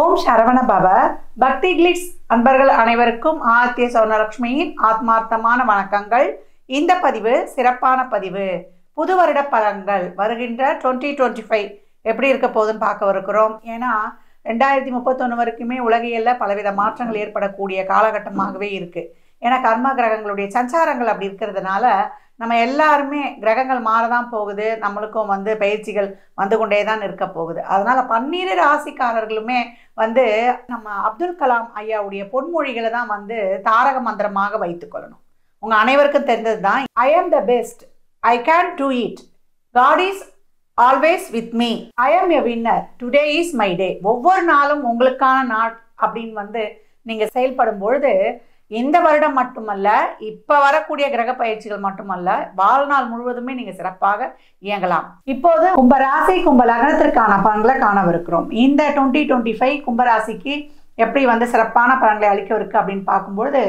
ஓம் சரவண பவ. பக்தி கிளிட்ஸ் அன்பர்கள் அனைவருக்கும் ஆர்த்திய சௌர்ணலட்சுமியின் ஆத்மார்த்தமான வணக்கங்கள். இந்த பதிவு சிறப்பான பதிவு. புது வருட பலன்கள் வருகின்ற 2025 எப்படி இருக்க போகுதுன்னு பார்க்க இருக்கிறோம். ஏன்னா 2031 வரைக்குமே உலகியல்ல பலவித மாற்றங்கள் ஏற்படக்கூடிய காலகட்டமாகவே இருக்குது. ஏன்னா கர்ம கிரகங்களுடைய சஞ்சாரங்கள் அப்படி இருக்கிறதுனால நம்ம எல்லாருமே கிரகங்கள் மாறதான் போகுது. நம்மளுக்கும் பயிற்சிகள் வந்து கொண்டே தான் இருக்க போகுது. அதனால் 12 ராசிக்காரர்களுமே நம்ம அப்துல் கலாம் ஐயாவுடைய பொன்மொழிகளை தான் தாரக மந்திரமாக வைத்துக்கொள்ளணும். உங்கள் அனைவருக்கும் தெரிந்தது தான், I am the best, I can do it, God is always with me, I am a winner, today is my day. ஒவ்வொரு நாளும் உங்களுக்கான நாள் அப்படின்னு நீங்கள் செயல்படும் பொழுது இந்த வருடம் மட்டுமல்ல, இப்போ வரக்கூடிய கிரக பயிற்சிகள் மட்டுமல்ல, வாழ்நாள் முழுவதுமே நீங்கள் சிறப்பாக இயங்கலாம். இப்போது கும்பராசி கும்ப லக்னத்திற்கான பலன்களை காணவிருக்கிறோம். இந்த 2025 கும்பராசிக்கு எப்படி சிறப்பான பலன்களை அளிக்கவிருக்கு அப்படின்னு பார்க்கும்பொழுது,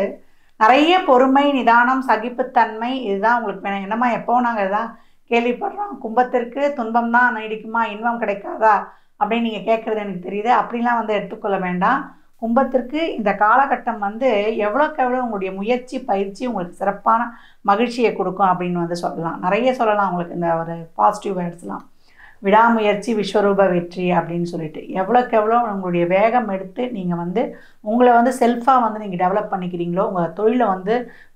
நிறைய பொறுமை, நிதானம், சகிப்புத்தன்மை, இதுதான் உங்களுக்கு வேணும். என்னம்மா எப்போ நாங்கள் இதான் கேள்விப்படுறோம், கும்பத்திற்கு துன்பம் தான் நீடிக்குமா, இன்பம் கிடைக்காதா அப்படின்னு நீங்கள் கேட்குறது எனக்கு தெரியுது. அப்படிலாம் எடுத்துக்கொள்ள வேண்டாம். கும்பத்திற்கு இந்த காலகட்டம் எவ்வளோக்கு எவ்வளோ உங்களுடைய முயற்சி பயிற்சி உங்களுக்கு சிறப்பான மகிழ்ச்சியை கொடுக்கும் அப்படின்னு சொல்லலாம். நிறைய சொல்லலாம் உங்களுக்கு இந்த ஒரு பாசிட்டிவ் வேர்ட்ஸ்லாம். விடாமுயற்சி விஸ்வரூப வெற்றி அப்படின்னு சொல்லிட்டு எவ்வளோக்கு எவ்வளோ உங்களுடைய வேகம் எடுத்து நீங்கள் உங்களை செல்ஃபாக நீங்கள் டெவலப் பண்ணிக்கிறீங்களோ, உங்கள் தொழிலை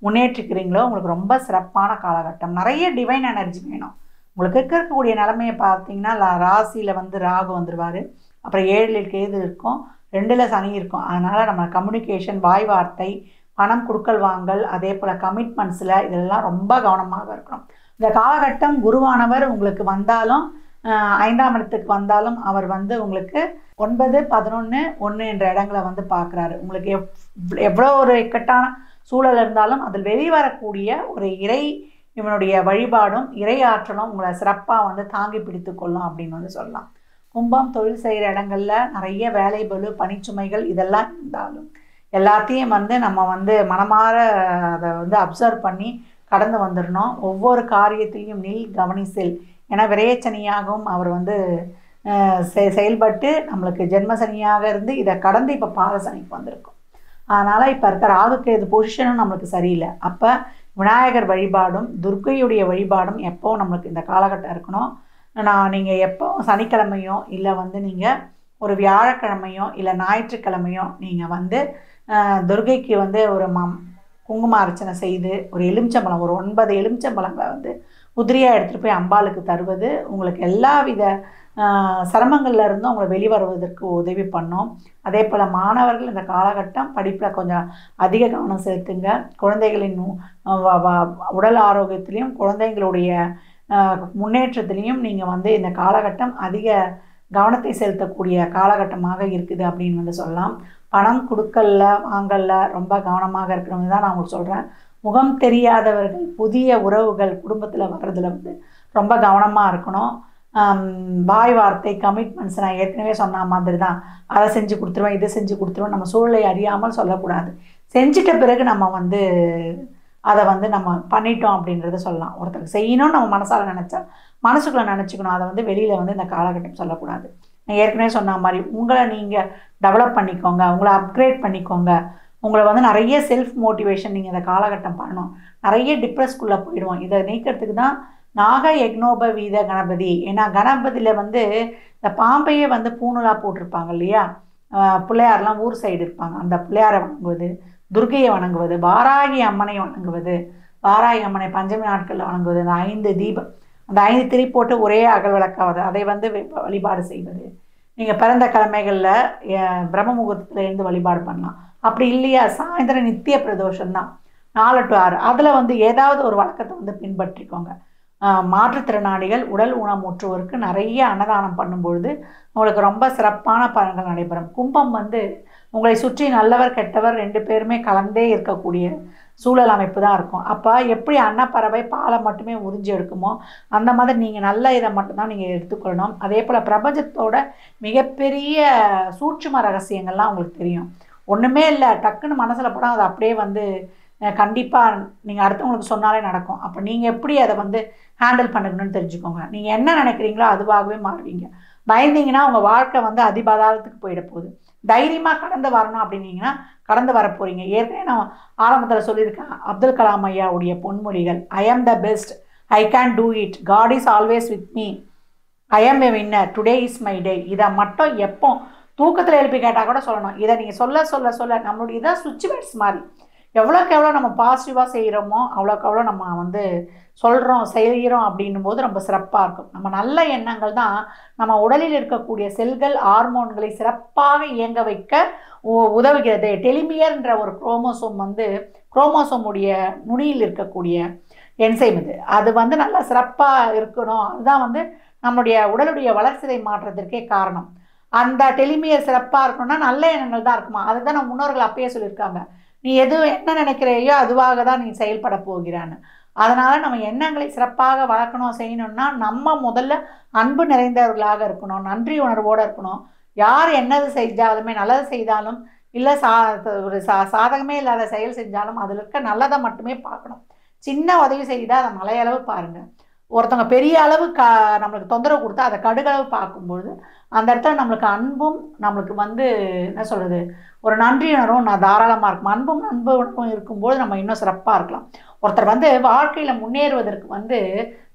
முன்னேற்றிக்கிறீங்களோ, உங்களுக்கு ரொம்ப சிறப்பான காலகட்டம். நிறைய டிவைன் எனர்ஜி வேணும். உங்களுக்கு இருக்கக்கூடிய நிலைமையை பார்த்தீங்கன்னா ராசியில் ராகு வந்துடுவார். அப்புறம் 7 கேது இருக்கும், 2 சனி இருக்கும். அதனால் நம்ம கம்யூனிகேஷன், வாய் வார்த்தை, பணம் கொடுக்கல் வாங்கல், அதே போல் கமிட்மெண்ட்ஸில் இதெல்லாம் ரொம்ப கவனமாக இருக்கணும். இந்த காலகட்டம் குருவானவர் உங்களுக்கு வந்தாலும் 5ஆம் இடத்துக்கு வந்தாலும் அவர் உங்களுக்கு 9, 11, 1 என்ற இடங்களை பார்க்குறாரு. உங்களுக்கு எவ்வளோ ஒரு இக்கட்டான சூழல் இருந்தாலும் அதில் வெளிவரக்கூடிய ஒரு இவனுடைய வழிபாடும் இறை ஆற்றலும் உங்களை சிறப்பாக தாங்கி பிடித்து கொள்ளும் அப்படின்னு சொல்லலாம். கும்பம் தொழில் செய்கிற இடங்களில் நிறைய வேலை பளு, பணிச்சுமைகள் இதெல்லாம் இருந்தாலும் எல்லாத்தையும் நம்ம மனமாற அதை அப்சர்வ் பண்ணி கடந்து வந்துடணும். ஒவ்வொரு காரியத்திலையும் நீ கவனிசெல். ஏன்னா விரையச்சனியாகவும் அவர் செயல்பட்டு நம்மளுக்கு ஜென்மசனியாக இருந்து இதை கடந்து இப்போ பாதசனிக்கு வந்திருக்கும். அதனால் இப்போ இருக்கிற ராகுகேது பொசிஷனும் நம்மளுக்கு சரியில்லை. அப்போ விநாயகர் வழிபாடும் துர்க்கையுடைய வழிபாடும் எப்போ நம்மளுக்கு இந்த காலகட்டம் இருக்கணும். நீங்கள் எப்போ சனிக்கிழமையோ இல்லை நீங்கள் ஒரு வியாழக்கிழமையோ இல்லை ஞாயிற்றுக்கிழமையோ நீங்கள் துர்கைக்கு ஒரு குங்கும அர்ச்சனை செய்து ஒரு எலுமிச்சம்பழம், ஒரு 9 எலுமிச்சம்பழங்களை உதிரியாக எடுத்துகிட்டு போய் அம்பாளுக்கு தருவது உங்களுக்கு எல்லா வித சிரமங்கள்ல இருந்தும் உங்களை வெளிவருவதற்கு உதவி பண்ணோம். அதே போல் மாணவர்கள் இந்த காலகட்டம் படிப்பில் கொஞ்சம் அதிக கவனம் செலுத்துங்க. குழந்தைகளின் உடல் ஆரோக்கியத்திலையும் குழந்தைங்களுடைய முன்னேற்றத்திலையும் நீங்கள் இந்த காலகட்டம் அதிக கவனத்தை செலுத்தக்கூடிய காலகட்டமாக இருக்குது அப்படின்னு சொல்லலாம். பணம் கொடுக்கல வாங்கல்ல ரொம்ப கவனமாக இருக்கிறவங்க தான் நான் உங்களுக்கு சொல்கிறேன். முகம் தெரியாதவர்கள், புதிய உறவுகள் குடும்பத்தில் வர்றதுல ரொம்ப கவனமாக இருக்கணும். வாய் வார்த்தை, கமிட்மெண்ட்ஸ் நான் ஏற்கனவே சொன்ன மாதிரி தான். அதை செஞ்சு கொடுத்துருவேன், இதை செஞ்சு கொடுத்துருவேன், நம்ம சூழலை அறியாமல் சொல்லக்கூடாது. செஞ்சிட்ட பிறகு நம்ம அதை நம்ம பண்ணிட்டோம் அப்படின்றத சொல்லலாம். ஒருத்தருக்கு செய்யணும்னு நம்ம மனசால் நினச்சா மனசுக்குள்ளே நினச்சிக்கணும். அதை வெளியில் இந்த காலகட்டம் சொல்லக்கூடாது. நான் ஏற்கனவே சொன்ன மாதிரி உங்களை நீங்கள் டெவலப் பண்ணிக்கோங்க, உங்களை அப்கிரேட் பண்ணிக்கோங்க. உங்களை நிறைய செல்ஃப் மோட்டிவேஷன் நீங்கள் இந்த காலகட்டம் பண்ணணும். நிறைய டிப்ரெஸ்க்குள்ளே போயிடுவோம். இதை நீக்கிறதுக்கு தான் நாக யக்னோப வீத கணபதி. ஏன்னா கணபதியில் இந்த பாம்பையே பூணுலாக போட்டிருப்பாங்க இல்லையா. பிள்ளையாரெலாம் ஊர் சைடு இருப்பாங்க. அந்த பிள்ளையாரை வணங்குவது, துர்கையை வணங்குவது, வாராகி அம்மனை வணங்குவது, வாராகி அம்மனை பஞ்சமி நாட்களில் வணங்குவது, அந்த 5 தீபம், அந்த 5 திரி போட்டு ஒரே அகல் விளக்காவது, அதை வழிபாடு செய்வது. நீங்கள் பிறந்த கிழமைகளில் பிரம்ம முகூர்த்தத்தில் இருந்து வழிபாடு பண்ணலாம். அப்படி இல்லையா சாயந்தரம் நித்திய பிரதோஷம்தான் 4 to 6, அதில் ஏதாவது ஒரு வழக்கத்தை பின்பற்றிக்கோங்க. மாற்றுத்திறனாளிகள், உடல் ஊனமுற்றோருக்கு நிறைய அன்னதானம் பண்ணும்பொழுது உங்களுக்கு ரொம்ப சிறப்பான பலன்கள் நடைபெறும். கும்பம் உங்களை சுற்றி நல்லவர் கெட்டவர் 2 பேருமே கலந்தே இருக்கக்கூடிய சூழல் அமைப்பு தான் இருக்கும். அப்போ எப்படி அன்னப்பறவை பாலை மட்டுமே உறிஞ்சி எடுக்குமோ அந்த மாதிரி நீங்கள் நல்ல இதை மட்டும்தான் நீங்கள் எடுத்துக்கொள்ளணும். அதே போல் பிரபஞ்சத்தோட மிகப்பெரிய சூட்சும ரகசியங்கள்லாம் உங்களுக்கு தெரியும். ஒன்றுமே இல்லை, டக்குன்னு மனசில் போனால் அது அப்படியே கண்டிப்பாக நீங்கள் அடுத்தவங்களுக்கு சொன்னாலே நடக்கும். அப்போ நீங்கள் எப்படி அதை ஹேண்டில் பண்ணிக்கணும்னு தெரிஞ்சுக்கோங்க. நீங்கள் என்ன நினைக்கிறீங்களோ அதுவாகவே மாறுவீங்க. பயந்தீங்கன்னா உங்கள் வாழ்க்கை அதிபாதாளத்துக்கு போயிட போகுது. தைரியமாக கடந்து வரணும் அப்படின்னீங்கன்னா கடந்து வர போகிறீங்க. ஏற்கனவே நான் ஆரம்பத்தில் சொல்லியிருக்கேன், அப்துல் கலாம் ஐயாவுடைய பொன்மொழிகள், I am the best, I can do it, God is always with me, I am a winner, today is my day. இதை மட்டும் எப்போ தூக்கத்தில் எழுப்பி கேட்டால் கூட சொல்லணும். இதை நீங்கள் சொல்ல சொல்ல சொல்ல நம்மளுடைய இதான் சுவிட்ச் பேட்ஸ் மாதிரி. எவ்வளோக்கு எவ்வளோ நம்ம பாசிட்டிவாக செய்கிறோமோ அவ்வளோக்கு எவ்வளோ நம்ம வந்து சொல்கிறோம் செய்கிறோம் அப்படின்னும் போது ரொம்ப சிறப்பாக இருக்கும். நம்ம நல்ல எண்ணங்கள் தான் நம்ம உடலில் இருக்கக்கூடிய செல்கள் ஹார்மோன்களை சிறப்பாக இயங்க வைக்க உதவுகிறது. டெலிமியர்ன்ற ஒரு குரோமோசோம் வந்து குரோமோசோமுடைய நுனியில் இருக்கக்கூடிய என்சைம் இது. அது வந்து நல்லா சிறப்பாக இருக்கணும். அதுதான் வந்து நம்மளுடைய உடலுடைய வளர்சிதை மாற்றத்திற்கே காரணம். அந்த டெலிமியர் சிறப்பாக இருக்கணும்னா நல்ல எண்ணங்கள் தான் இருக்குமா. அதுதான் நம்ம முன்னோர்கள் அப்பயே சொல்லியிருக்காங்க, நீ என்ன நினைக்கிறையோ அதுவாக தான் நீ செயல்பட போகிறான்னு. அதனால் நம்ம எண்ணங்களை சிறப்பாக வளர்க்கணும் செய்யணும்னா நம்ம முதல்ல அன்பு நிறைந்தவர்களாக இருக்கணும், நன்றி உணர்வோடு இருக்கணும். யார் என்னது செஞ்சாலுமே, நல்லது செய்தாலும் இல்லை ஒரு சாதகமே இல்லாத செயல் செஞ்சாலும் அதில் இருக்க நல்லதை மட்டுமே பார்க்கணும். சின்ன உதவி செய்தால் அதை மலையளவு பாருங்கள். ஒருத்தவங்க பெரிய அளவு நம்மளுக்கு தொந்தரவு கொடுத்தா அதை கடுகளவு பார்க்கும்பொழுது அந்த இடத்துல நம்மளுக்கு அன்பும் நம்மளுக்கு வந்து என்ன சொல்கிறது ஒரு நன்றி உணர்வும் தாராளமாக இருக்கும். அன்பும் நண்பு உணர்வும் இருக்கும்போது நம்ம இன்னும் சிறப்பாக இருக்கலாம். ஒருத்தர் வந்து வாழ்க்கையில் முன்னேறுவதற்கு வந்து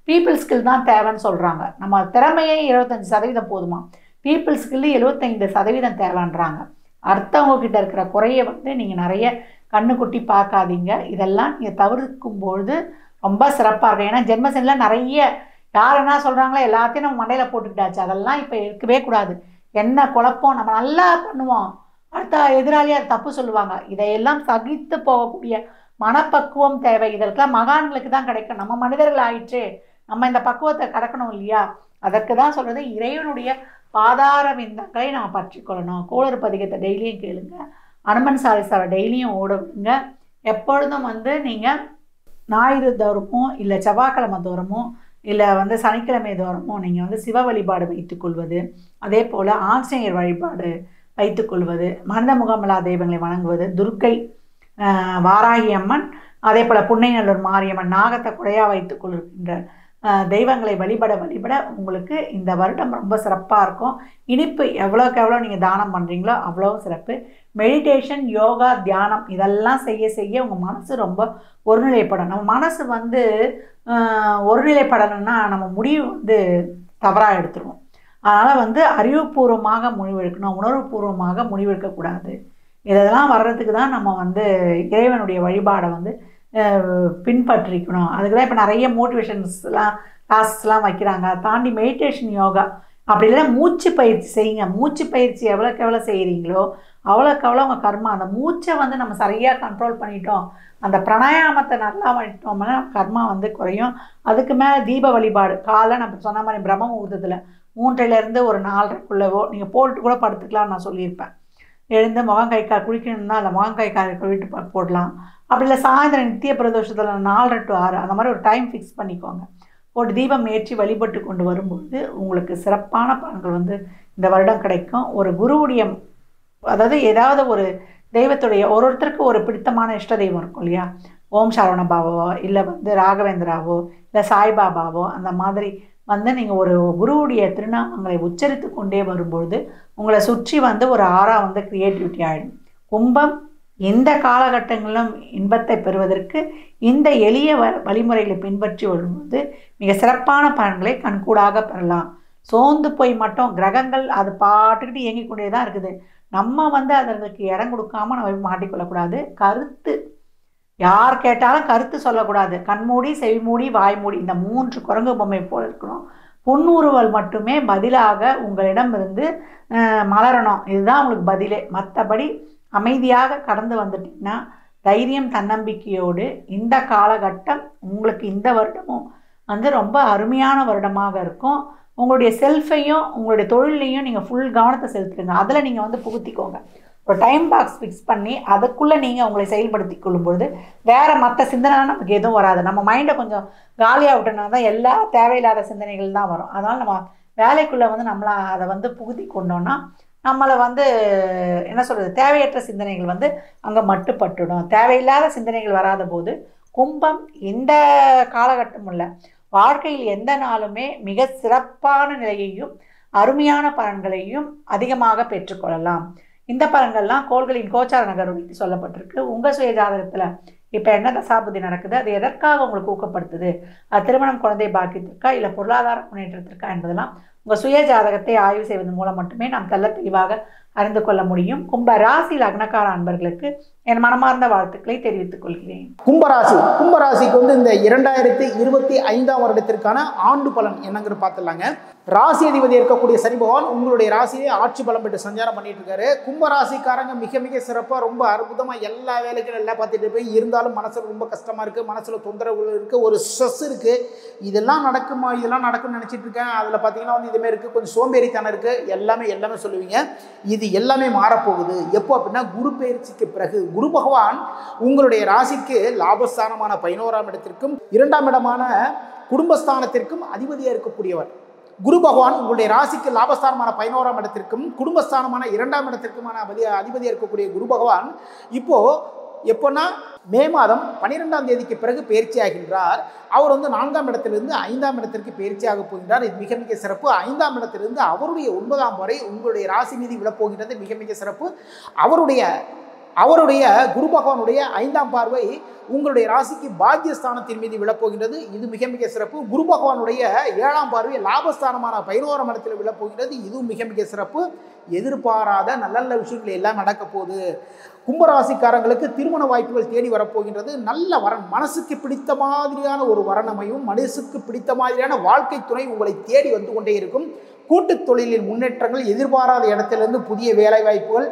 பீப்புள் ஸ்கில் தான் தேவைன்னு சொல்கிறாங்க. நம்ம திறமையே 25% போதுமா, பீப்புள் ஸ்கில்லு 75% தேவைன்றாங்க. அடுத்தவங்க கிட்ட இருக்கிற குறைய வந்து நீங்கள் நிறைய கண்ணுக்குட்டி பார்க்காதீங்க. இதெல்லாம் நீங்கள் தவிர்க்கும்பொழுது ரொம்ப சிறப்பாக இருக்கும். ஏன்னா ஜென்மசனில் நிறைய யார் என்ன சொல்கிறாங்களோ எல்லாத்தையும் நம்ம மண்டையில் போட்டுக்கிட்டாச்சு. அதெல்லாம் இப்போ இருக்கவே கூடாது. என்ன குழப்பம், நம்ம நல்லா பண்ணுவோம், அடுத்த எதிராளியாக அது தப்பு சொல்லுவாங்க. இதையெல்லாம் சகித்து போகக்கூடிய மனப்பக்குவம் தேவை. இதற்கெல்லாம் மகான்களுக்கு தான் கிடைக்கும். நம்ம மனிதர்கள் ஆயிற்று, நம்ம இந்த பக்குவத்தை கடக்கணும் இல்லையா. அதற்கு தான் சொல்கிறது, இறைவனுடைய பாதார விந்தங்களை நம்ம பற்றிக்கொள்ளணும். கோளறு பதிகத்தை டெய்லியும் கேளுங்க, அனுமன் சாலிசாவை டெய்லியும் ஓட விடுங்க. எப்பொழுதும் வந்து நீங்கள் ஞாயிறு தோறமோ இல்லை செவ்வாய்க்கிழமை தோறமோ இல்லை வந்து சனிக்கிழமை தோறமோ நீங்கள் வந்து சிவ வழிபாடு வைத்துக்கொள்வது, அதே போல் ஆஞ்சநேயர் வழிபாடு வைத்துக்கொள்வது, மனித முகமலா தெய்வங்களை வணங்குவது, துர்க்கை வாராகி அம்மன், அதே போல் புன்னைநல்லூர் மாரியம்மன், நாகத்தை குடையாக வைத்துக்கொள்கின்ற தெய்வங்களை வழிபட வழிபட உங்களுக்கு இந்த வருடம் ரொம்ப சிறப்பாக இருக்கும். இனிப்பு எவ்வளோக்கு எவ்வளோ நீங்கள் தானம் பண்ணுறீங்களோ அவ்வளோ சிறப்பு. மெடிடேஷன், யோகா, தியானம் இதெல்லாம் செய்ய செய்ய உங்கள் மனசு ரொம்ப ஒருநிலைப்படும். நம்ம மனசு வந்து ஒருநிலைப்படணும்னா நம்ம முடிவு வந்து தவறாக எடுத்துருவோம். அதனால் வந்து அறிவுபூர்வமாக முடிவெடுக்கணும், உணர்வுபூர்வமாக முடிவெடுக்கக்கூடாது. இதெல்லாம் வர்றதுக்கு தான் நம்ம வந்து இறைவனுடைய வழிபாடை வந்து பின்பற்றிக்கணும். அதுக்கு தான் இப்போ நிறைய மோட்டிவேஷன்ஸ்லாம் கிளாஸஸ்லாம் வைக்கிறாங்க. தாண்டி மெடிடேஷன், யோகா அப்படி இல்லைன்னா மூச்சு பயிற்சி செய்யுங்க. மூச்சு பயிற்சி எவ்வளோக்கு எவ்வளோ செய்கிறீங்களோ அவ்வளோக்கு அவ்வளோ உங்கள் கர்மா, அந்த மூச்சை வந்து நம்ம சரியாக கண்ட்ரோல் பண்ணிட்டோம், அந்த பிராணாயாமத்தை நல்லா பண்ணிட்டோம்னா கர்மா வந்து குறையும். அதுக்கு மேலே தீப வழிபாடு காலை நம்ம சொன்ன மாதிரி பிரம்ம முகூர்த்தத்தில் 3லேருந்து ஒரு 4:30க்குள்ளவோ நீங்கள் போட்டு கூட படுத்துக்கலாம்னு நான் சொல்லியிருப்பேன். எழுந்து முகம் கை கால் குளிக்கணும்னா இல்லை முகம் கை கால் கழுவிட்டு போடலாம். அப்படி இல்லை சாயந்தரம் நித்திய பிரதோஷத்தில் 4:30 to 6 அந்த மாதிரி ஒரு டைம் ஃபிக்ஸ் பண்ணிக்கோங்க. போட்டு தீபம் ஏற்றி வழிபட்டு கொண்டு வரும்போது உங்களுக்கு சிறப்பான பலன்கள் வந்து இந்த வருடம் கிடைக்கும். ஒரு குருவுடைய, அதாவது ஏதாவது ஒரு தெய்வத்துடைய ஒருத்தருக்கு ஒரு பிடித்தமான இஷ்ட தெய்வம் இருக்கும் இல்லையா, ஓம் சரவண பாபாவோ இல்லை வந்து ராகவேந்திராவோ இல்லை சாய்பாபாவோ, அந்த மாதிரி வந்து நீங்கள் ஒரு குருவுடைய திருநாமங்களை உச்சரித்து கொண்டே வரும்பொழுது உங்களை சுற்றி வந்து ஒரு ஆறா வந்து க்ரியேட்டிவிட்டி ஆகிடும். கும்பம் இந்த காலகட்டங்களிலும் இன்பத்தை பெறுவதற்கு இந்த எளிய வழிமுறைகளை பின்பற்றி வரும்போது மிக சிறப்பான பலன்களை கண்கூடாக பெறலாம். சோர்ந்து போய் மட்டும் கிரகங்கள் அது பாட்டுக்கிட்டு இயங்கிக் கொண்டே தான் இருக்குது. நம்ம வந்து அதற்கு இடம் கொடுக்காம நம்ம மாட்டிக்கொள்ளக்கூடாது. கருத்து யார் கேட்டாலும் கருத்து சொல்லக்கூடாது. கண்மூடி, செவிமூடி, வாய்மூடி இந்த 3 குரங்கு பொம்மை போல் இருக்கணும். புன்னுருவல் மட்டுமே பதிலாக உங்களிடமிருந்து மலரணும். இதுதான் உங்களுக்கு பதிலே. மற்றபடி அமைதியாக கடந்து வந்துட்டிங்கன்னா தைரியம், தன்னம்பிக்கையோடு இந்த காலகட்டம் உங்களுக்கு இந்த வருடமும் வந்து ரொம்ப அருமையான வருடமாக இருக்கும். உங்களுடைய செல்ஃபையும் உங்களுடைய தொழிலையும் நீங்கள் ஃபுல் கவனத்தை செலுத்துடுங்க. அதில் நீங்கள் வந்து புகுத்திக்கோங்க. ஒரு டைம் பாக்ஸ் ஃபிக்ஸ் பண்ணி அதுக்குள்ளே நீங்கள் உங்களை செயல்படுத்தி கொள்ளும்பொழுது வேறு மற்ற சிந்தனைலாம் நமக்கு எதுவும் வராது. நம்ம மைண்டை கொஞ்சம் காலியாக விட்டோம்னா தான் எல்லா தேவையில்லாத சிந்தனைகள் தான் வரும். அதனால் நம்ம வேலைக்குள்ளே வந்து நம்மளை அதை வந்து புகுத்தி கொண்டோன்னா நம்மளை வந்து என்ன சொல்கிறது, தேவையற்ற சிந்தனைகள் வந்து அங்கே மட்டுப்பட்டுடும். தேவையில்லாத சிந்தனைகள் வராத போது கும்பம் இந்த காலகட்டம் இல்லை, வாழ்க்கையில் எந்த நாளுமே மிக சிறப்பான நிலையையும் அருமையான பலன்களையும் அதிகமாக பெற்றுக்கொள்ளலாம். இந்த பலன்கள்லாம் கோள்களின் கோச்சார நகர்வுக்கு சொல்லப்பட்டிருக்கு. உங்கள் சுய ஜாதகத்தில் இப்போ என்ன தசாபுதி நடக்குது, அது எதற்காக உங்களுக்கு ஊக்கப்படுத்துது, அது திருமணம், குழந்தை பாக்கியத்திற்கா இல்லை பொருளாதார முன்னேற்றத்திற்கா என்பதெல்லாம் உங்கள் சுய ஜாதகத்தை ஆய்வு செய்வதன் மூலம் மட்டுமே நாம் தெள்ள தெளிவாக அறிந்து கொள்ள முடியும். கும்ப ராசி லக்னக்கார அன்பர்களுக்கு என் மனமார்ந்த வாழ்த்துக்களை தெரிவித்துக் கொள்கிறேன். கும்பராசிக்கு வந்து இந்த 2025ஆம் வருடத்திற்கான ஆண்டு பலன் என்னங்கிற பார்த்துடலாங்க. ராசி அதிபதி இருக்கக்கூடிய சனி பகவான் உங்களுடைய ராசியை ஆட்சி பலம் பெற்று சஞ்சாரம் பண்ணிட்டு இருக்காரு. கும்பராசிக்காரங்க மிக மிக சிறப்பாக ரொம்ப அற்புதமாக எல்லா வேலைகளும் எல்லாம் பார்த்துட்டு போய் இருந்தாலும் மனசுல ரொம்ப கஷ்டமா இருக்கு, மனசுல தொந்தரவு இருக்கு, ஒரு ஸ்ட்ரெஸ் இருக்கு. இதெல்லாம் நடக்குமா, இதெல்லாம் நடக்கும்னு நினைச்சிட்டு இருக்கேன். அதுல பார்த்தீங்கன்னா வந்து இதுமாதிரி இருக்கு, கொஞ்சம் சோம்பேறித்தனம் இருக்கு, எல்லாமே சொல்லுவீங்க. இது எல்லாமே மாறப்போகுது. எப்போ அப்படின்னா குரு பெயர்ச்சிக்கு பிறகு. குரு பகவான் உங்களுடைய ராசிக்கு லாபஸ்தானமான 11ஆம் இடத்திற்கும் 2ஆம் இடமான குடும்பஸ்தானத்திற்கும் அதிபதியாக இருக்கக்கூடியவர். குரு பகவான் உங்களுடைய ராசிக்கு லாபஸ்தானமான 11ஆம் இடத்திற்கும் குடும்பஸ்தானமான 2ஆம் இடத்திற்குமான அதிபதியாக இருக்கக்கூடிய குரு பகவான் எப்போன்னா மே மாதம் 12ஆம் தேதிக்கு பிறகு பயிற்சி ஆகின்றார். அவர் வந்து 4ஆம் இடத்திலிருந்து 5ஆம் இடத்திற்கு பயிற்சியாக போகின்றார். இது மிக மிக சிறப்பு. 5ஆம் இடத்திலிருந்து அவருடைய 9ஆம் வரை உங்களுடைய ராசி மீது விழப்போகின்றது. மிக மிக சிறப்பு. அவருடைய குரு பகவானுடைய 5ஆம் பார்வை உங்களுடைய ராசிக்கு பாக்கியஸ்தானத்தின் மீது விழப்போகின்றது. இது மிக மிக சிறப்பு. குரு பகவானுடைய 7ஆம் பார்வை லாபஸ்தானமான 11ஆம் இடத்தில் விழப்போகின்றது. இதுவும் மிக மிக சிறப்பு. எதிர்பாராத நல்ல நல்ல விஷயங்கள் எல்லாம் நடக்க போகுது. கும்பராசிக்காரங்களுக்கு திருமண வாய்ப்புகள் தேடி வரப்போகின்றது. நல்ல வரன், மனசுக்கு பிடித்த மாதிரியான ஒரு வரனமையும் மனசுக்கு பிடித்த மாதிரியான வாழ்க்கை துணை உங்களை தேடி வந்து கொண்டே இருக்கும். கூட்டு தொழிலில் முன்னேற்றங்கள், எதிர்பாராத இடத்திலிருந்து புதிய வேலை வாய்ப்புகள்.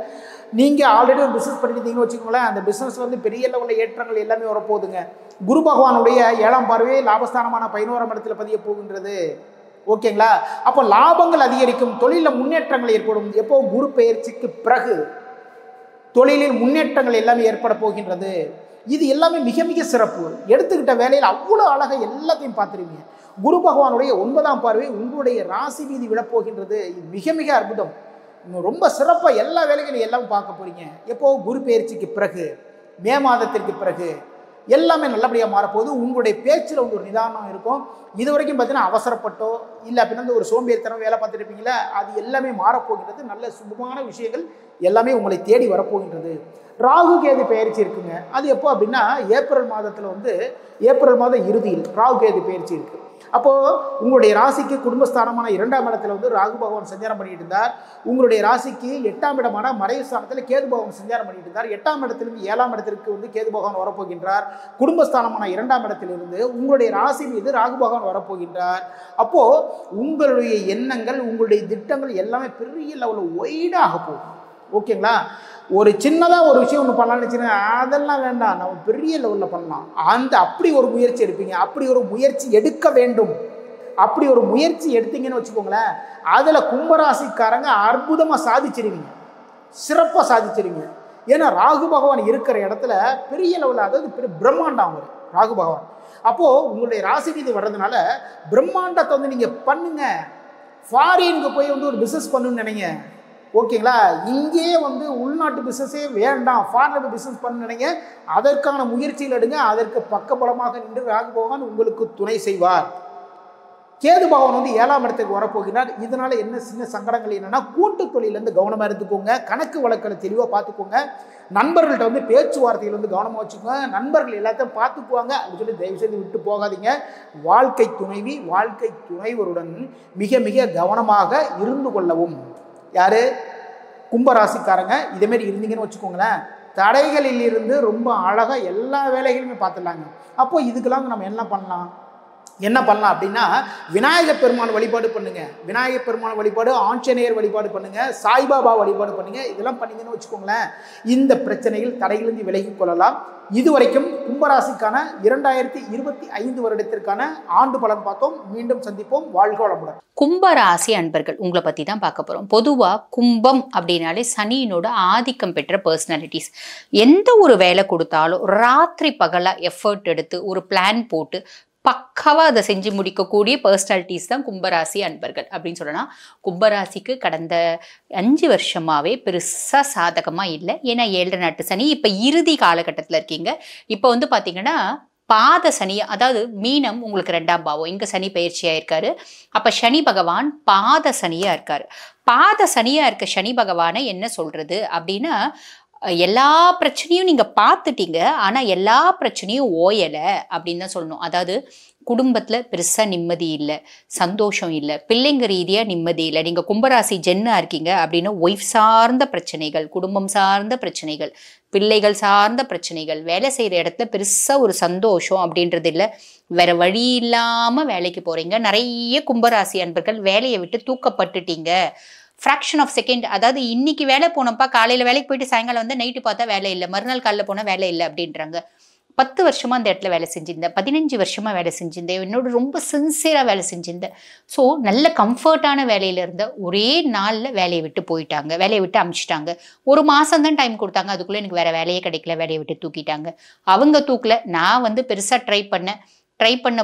நீங்கள் ஆல்ரெடி ஒரு பிஸ்னஸ் பண்ணியிருந்தீங்கன்னு வச்சுக்கோங்களேன், அந்த பிஸ்னஸ் வந்து பெரிய லெவலில் ஏற்றங்கள் எல்லாமே வரப்போகுதுங்க. குரு பகவானுடைய 7ஆம் பார்வை லாபஸ்தானமான 11ஆம் இடத்துல பதிய போகின்றது. ஓகேங்களா? அப்போ லாபங்கள் அதிகரிக்கும், தொழிலில் முன்னேற்றங்கள் ஏற்படும். எப்போ குரு பெயர்ச்சிக்கு பிறகு தொழிலில் முன்னேற்றங்கள் எல்லாமே ஏற்பட போகின்றது. இது எல்லாமே மிக மிக சிறப்பு. எடுத்துக்கிட்ட வேலையில் அவ்வளோ அழகாக எல்லாத்தையும் பார்த்துருவீங்க. குரு பகவானுடைய 9ஆம் பார்வை உங்களுடைய ராசி மீது விழப்போகின்றது. இது மிக மிக அற்புதம். ரொம்ப சிறப்பாக எல்லா வேலைகளையும் எல்லாம் பார்க்க போறீங்க. எப்போ குரு பெயர்ச்சிக்கு பிறகு, மே மாதத்திற்கு பிறகு எல்லாமே நல்லபடியாக மாறப்போகுது. உங்களுடைய பேச்சில் வந்து ஒரு நிதானம் இருக்கும். இது வரைக்கும் பார்த்தீங்கன்னா அவசரப்பட்டோ இல்லை அப்படின்னா ஒரு சோம்பேறித்தனம் வேலை பார்த்துட்டு இருப்பீங்களா, அது எல்லாமே மாறப்போகின்றது. நல்ல சுபமான விஷயங்கள் எல்லாமே உங்களை தேடி வரப்போகின்றது. ராகு கேது பெயர்ச்சி இருக்குங்க. அது எப்போ அப்படின்னா ஏப்ரல் மாதம் இறுதியில் ராகு கேது பெயர்ச்சி இருக்கு. அப்போது உங்களுடைய ராசிக்கு குடும்பஸ்தானமான 2ஆம் இடத்துல வந்து ராகு பகவான் சஞ்சாரம் பண்ணிட்டு இருந்தார். உங்களுடைய ராசிக்கு 8ஆம் இடமான மறைவு ஸ்தானத்தில் கேது பகவான் சஞ்சாரம் பண்ணிட்டு இருந்தார். 8ஆம் இடத்திலிருந்து 7ஆம் இடத்திற்கு வந்து கேது பகவான் வரப்போகின்றார். குடும்பஸ்தானமான 2ஆம் இடத்திலிருந்து உங்களுடைய ராசி மீது ராகு பகவான் வரப்போகின்றார். அப்போது உங்களுடைய எண்ணங்கள், உங்களுடைய திட்டங்கள் எல்லாமே பெரிய லெவலில் ஒய்டாக போகும். ஓகேங்களா? ஒரு சின்னதாக ஒரு விஷயம் ஒன்று பண்ணலாம்னு வச்சுக்கோங்க, அதெல்லாம் வேண்டாம், நம்ம பெரிய லெவலில் பண்ணலாம். அப்படி ஒரு முயற்சி எடுப்பீங்க. அப்படி ஒரு முயற்சி எடுக்க வேண்டும். அப்படி ஒரு முயற்சி எடுத்தீங்கன்னு வச்சுக்கோங்களேன், அதில் கும்பராசிக்காரங்க அற்புதமாக சாதிச்சிருவீங்க, சிறப்பாக சாதிச்சிருவீங்க. ஏன்னா ராகு பகவான் இருக்கிற இடத்துல பெரிய லெவலில், அதாவது பெரிய பிரம்மாண்டம் அவர் ராகு பகவான். அப்போது உங்களுடைய ராசி மீது வர்றதுனால பிரம்மாண்டத்தை வந்து நீங்கள் பண்ணுங்க. ஃபாரினுக்கு போய் வந்து ஒரு பிஸ்னஸ் பண்ணுன்னு நினைங்க. ஓகேங்களா? இங்கேயே வந்து உள்நாட்டு பிஸ்னஸே வேண்டாம், ஃபாரின் பிஸ்னஸ் பண்ண நினைங்க. அதற்கான முயற்சிகள் எடுங்க. அதற்கு பக்கபலமாக நின்று ராகு பகவான் உங்களுக்கு துணை செய்வார். கேது பகவான் வந்து 7ஆம் இடத்துக்கு வரப்போகிறார். இதனால என்ன சின்ன சங்கடங்கள் என்னன்னா, கூட்டு தொழிலேருந்து கவனமாக இருந்துக்கோங்க. கணக்கு வழக்கலை தெளிவாக பார்த்துக்கோங்க. நண்பர்கள்ட்ட வந்து பேச்சுவார்த்தைகள் வந்து கவனமாக வச்சுக்கோங்க. நண்பர்கள் எல்லாத்தையும் பார்த்துக்குவாங்க அப்படின்னு சொல்லி தயவு செய்து விட்டு போகாதீங்க. வாழ்க்கை துணைவருடன் மிக மிக கவனமாக இருந்து கொள்ளவும். யாரு? கும்பராசிக்காரங்க இதேமாரி இருந்தீங்கன்னு வச்சுக்கோங்களேன், தடைகளில் இருந்து ரொம்ப அழகாக எல்லா வேலைகளுமே பார்த்துடலாங்க. அப்போ இதுக்கெல்லாம் நம்ம என்ன பண்ணலாம் அப்படின்னா, விநாயகர் பெருமான் வழிபாடு பண்ணுங்க. விநாயகர் பெருமான் வழிபாடு, ஆஞ்சநேயர் வழிபாடு பண்ணுங்க, சாய்பாபா வழிபாடு பண்ணுங்க. இதெல்லாம் பண்ணீங்கன்னு வச்சுக்கோங்களேன், இந்த பிரச்சனைகள் தடையிலிருந்து விலகி கொள்ளலாம். இதுவரைக்கும் கும்பராசிக்கான 2025 வருடத்திற்கான ஆண்டு பலன் பார்த்தோம். மீண்டும் சந்திப்போம். வாழ்க வளமுடன். கும்பராசி அன்பர்கள் உங்களை பற்றி தான் பார்க்க போகிறோம். பொதுவாக கும்பம் அப்படின்னாலே சனியினோட ஆதிக்கம் பெற்ற பர்சனாலிட்டிஸ். எந்த ஒரு வேலை கொடுத்தாலும் ராத்திரி பகலாக எஃபர்ட் எடுத்து ஒரு பிளான் போட்டு பக்காவாக அதை செஞ்சு முடிக்கக்கூடிய பர்சனாலிட்டிஸ் தான் கும்பராசி அன்பர்கள் அப்படின்னு சொல்லலாம். கும்பராசிக்கு கடந்த 5 வருஷமாகவே பெருசாக சாதகமாக இல்லை. ஏன்னா 7 நாட்டு சனி இப்போ இறுதி காலகட்டத்தில் இருக்கீங்க. இப்போ வந்து பார்த்தீங்கன்னா பாத சனி, அதாவது மீனம் உங்களுக்கு 2ஆம் பாவம், இங்கே சனி பயிற்சியாக இருக்காரு. அப்போ சனி பகவான் பாத சனியாக இருக்காரு. பாத சனியா இருக்க சனி பகவானை என்ன சொல்றது அப்படின்னா, எல்லா பிரச்சனையும் நீங்க பார்த்துட்டீங்க, ஆனா எல்லா பிரச்சனையும் ஓயல அப்படின்னு தான் சொல்லணும். அதாவது குடும்பத்துல பெருசா நிம்மதி இல்லை, சந்தோஷம் இல்லை, பிள்ளைங்க ரீதியா நிம்மதி இல்லை. நீங்க கும்பராசி ஜென்னா இருக்கீங்க அப்படின்னா ஒய்ஃப் சார்ந்த பிரச்சனைகள், குடும்பம் சார்ந்த பிரச்சனைகள், பிள்ளைகள் சார்ந்த பிரச்சனைகள், வேலை செய்யற இடத்துல பெருசா ஒரு சந்தோஷம் அப்படின்றது இல்லை. வேற வழி இல்லாம வேலைக்கு போறீங்க. நிறைய கும்பராசி அன்பர்கள் வேலையை விட்டு தூக்கப்பட்டுட்டீங்க. ஃப்ராக்ஷன் ஆஃப் செகண்ட், அதாவது இன்னைக்கு வேலை போனப்பா, காலையில வேலைக்கு போயிட்டு சாயங்காலம் வந்து நைட்டு பார்த்தா வேலை இல்லை, மறுநாள் காலைல போனா வேலை இல்லை அப்படின்றாங்க. 10 வருஷமா அந்த இடத்துல வேலை செஞ்சிருந்தேன், 15 வருஷமா வேலை செஞ்சிருந்தேன், என்னோட ரொம்ப சின்சியரா வேலை செஞ்சிருந்தேன். ஸோ நல்ல கம்ஃபர்டான வேலையில இருந்த ஒரே நாள்ல வேலையை விட்டு போயிட்டாங்க, வேலையை விட்டு அமிச்சிட்டாங்க. 1 மாசம் தான் டைம் கொடுத்தாங்க, அதுக்குள்ள எனக்கு வேற வேலையே கிடைக்கல, வேலையை விட்டு தூக்கிட்டாங்க. அவங்க தூக்கல, நான் வந்து பெருசா ட்ரை பண்ண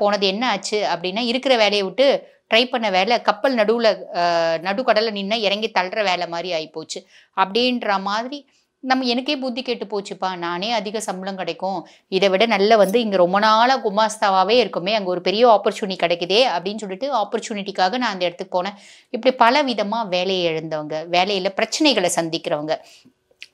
போனது என்ன ஆச்சு அப்படின்னா, இருக்கிற வேலையை விட்டு ட்ரை பண்ண வேலை கப்பல் நடுக்கடலை நின்று இறங்கி தள்ளுற வேலை மாதிரி ஆகிப்போச்சு. அப்படின்ற மாதிரி எனக்கே புத்தி கேட்டு போச்சுப்பா, நானே அதிக சம்பளம் கிடைக்கும், இதை விட நல்ல வந்து இங்கே ரொம்ப நாளாக குமாஸ்தாவே இருக்குமே, அங்கே ஒரு பெரிய ஆப்பர்ச்சுனிட்டி கிடைக்குதே அப்படின்னு சொல்லிட்டு ஆப்பர்ச்சுனிட்டிக்காக நான் அந்த இடத்துக்கு போனேன். இப்படி பல விதமாக வேலையை இழந்தவங்க, வேலையில் பிரச்சனைகளை சந்திக்கிறவங்க,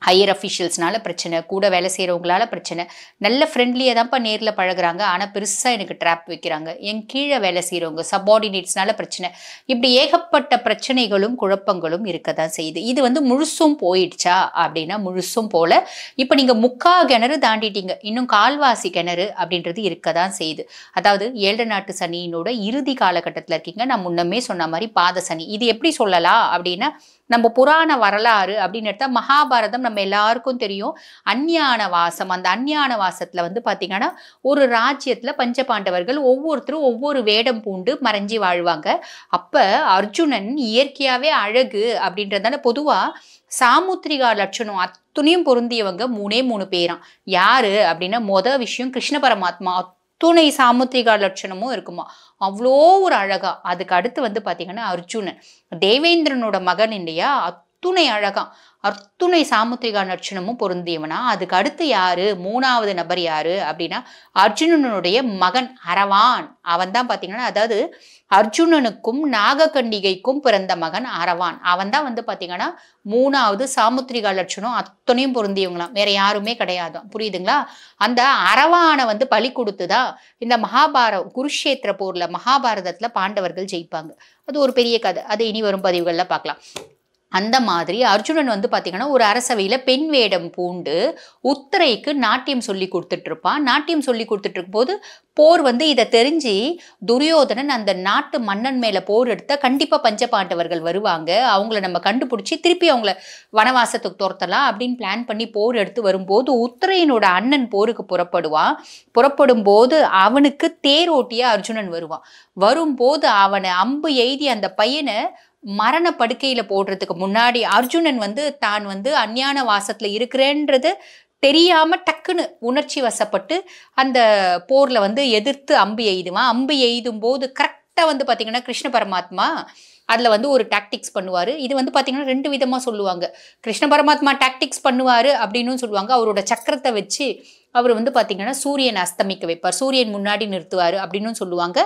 ஹையர் அஃபிஷியல்ஸ்னால பிரச்சனை, கூட வேலை செய்கிறவங்களால பிரச்சனை, நல்ல ஃப்ரெண்ட்லியாக தான்ப்பா நேரில் பழகுறாங்க, ஆனால் பெருசாக எனக்கு ட்ராப் வைக்கிறாங்க, என் கீழே வேலை செய்கிறவங்க சப்பார்டினேட்ஸ்னால பிரச்சனை, இப்படி ஏகப்பட்ட பிரச்சனைகளும் குழப்பங்களும் இருக்க தான் செய்யுது. இது வந்து முழுசும் போயிடுச்சா அப்படின்னா முழுசும் போல. இப்போ நீங்கள் 3/4 கிணறு தாண்டிட்டீங்க, இன்னும் கால்வாசி கிணறு அப்படின்றது இருக்க தான் செய்யுது. அதாவது 7 நாட்டு சனியினோட இறுதி காலகட்டத்தில் இருக்கீங்க. நான் முன்னமே சொன்ன மாதிரி பாத சனி. இது எப்படி சொல்லலாம் அப்படின்னா, நம்ம புராண வரலாறு அப்படின்னு எடுத்தா மகாபாரதம் நம்ம எல்லாருக்கும் தெரியும். அஞ்ஞான வாசம், அந்த அஞ்ஞான வாசத்துல வந்து பாத்தீங்கன்னா ஒரு ராஜ்யத்துல பஞ்சபாண்டவர்கள் ஒவ்வொருத்தரும் ஒவ்வொரு வேடம் பூண்டு மறைஞ்சி வாழ்வாங்க. அப்ப அர்ஜுனன் இயற்கையாவே அழகு அப்படின்றதால பொதுவா சாமுத்திரிகா லட்சணம் அத்துணையும் பொருந்தியவங்க 3 பேராம். யாரு அப்படின்னா, விஷயம் கிருஷ்ண பரமாத்மா அத்துணை சாமுத்திரிகா லட்சணமும் இருக்குமா, அவ்வளோ ஒரு அழகா. அதுக்கு அடுத்து வந்து பாத்தீங்கன்னா அர்ஜுனன் தேவேந்திரனோட மகன் இல்லையா, அத்துணை அழகா, அத்துணை சாமுத்திரிகா லட்சணமும் பொருந்தியவனா. அதுக்கு அடுத்து யாரு, 3வது நபர் யாரு அப்படின்னா அர்ஜுனனுடைய மகன் அரவான். அவன் தான் பாத்தீங்கன்னா, அதாவது அர்ஜுனனுக்கும் நாககண்டிகைக்கும் பிறந்த மகன் அரவான். அவன் தான் வந்து பாத்தீங்கன்னா 3வது சாமுத்திரிகா லட்சணம் அத்தனையும் பொருந்தியவங்களாம், வேற யாருமே கிடையாது. புரியுதுங்களா? அந்த அரவானை வந்து பலி கொடுத்துதான் இந்த குருஷேத்திர போர்ல மகாபாரதத்துல பாண்டவர்கள் ஜெயிப்பாங்க. அது ஒரு பெரிய கதை, அது இனி வரும் பதிவுகள்ல பார்க்கலாம். அந்த மாதிரி அர்ஜுனன் வந்து பாத்தீங்கன்னா ஒரு அரசவையில பெண் வேடம் பூண்டு உத்தரைக்கு நாட்டியம் சொல்லி கொடுத்துட்டு இருப்பான். நாட்டியம் சொல்லி கொடுத்துட்டு இருக்கும் போது போர் வந்து இதை தெரிஞ்சு துரியோதனன் அந்த நாட்டு மன்னன் மேல போர் எடுத்த கண்டிப்பா பஞ்சபாண்டவர்கள் வருவாங்க, அவங்கள நம்ம கண்டுபிடிச்சி திருப்பி அவங்கள வனவாசத்துக்கு துரத்தலாம் அப்படின்னு பிளான் பண்ணி போர் எடுத்து வரும்போது உத்தரையனோட அண்ணன் போருக்கு புறப்படும் போது அவனுக்கு தேரோட்டியா அர்ஜுனன் வரும்போது அவனை அம்பு எய்தி அந்த பையனை மரண படுக்கையில போடுறதுக்கு முன்னாடி அர்ஜுனன் வந்து தான் வந்து அஞ்ஞான வாசத்துல இருக்கிறேன்றது தெரியாம டக்குன்னு உணர்ச்சி வசப்பட்டு அந்த போர்ல வந்து எதிர்த்து அம்பு எய்துவான். அம்பு எய்தும் போது கரெக்டா வந்து பாத்தீங்கன்னா கிருஷ்ண பரமாத்மா அதுல வந்து ஒரு டாக்டிக்ஸ் பண்ணுவாரு. இது வந்து பாத்தீங்கன்னா 2 விதமா சொல்லுவாங்க. கிருஷ்ண பரமாத்மா டாக்டிக்ஸ் பண்ணுவாரு அப்படின்னு சொல்லுவாங்க. அவரோட சக்கரத்தை வச்சு அவர் வந்து பாத்தீங்கன்னா சூரியன் அஸ்தமிக்க வைப்பார், சூரியன் முன்னாடி நிறுத்துவாரு அப்படின்னு சொல்லுவாங்க.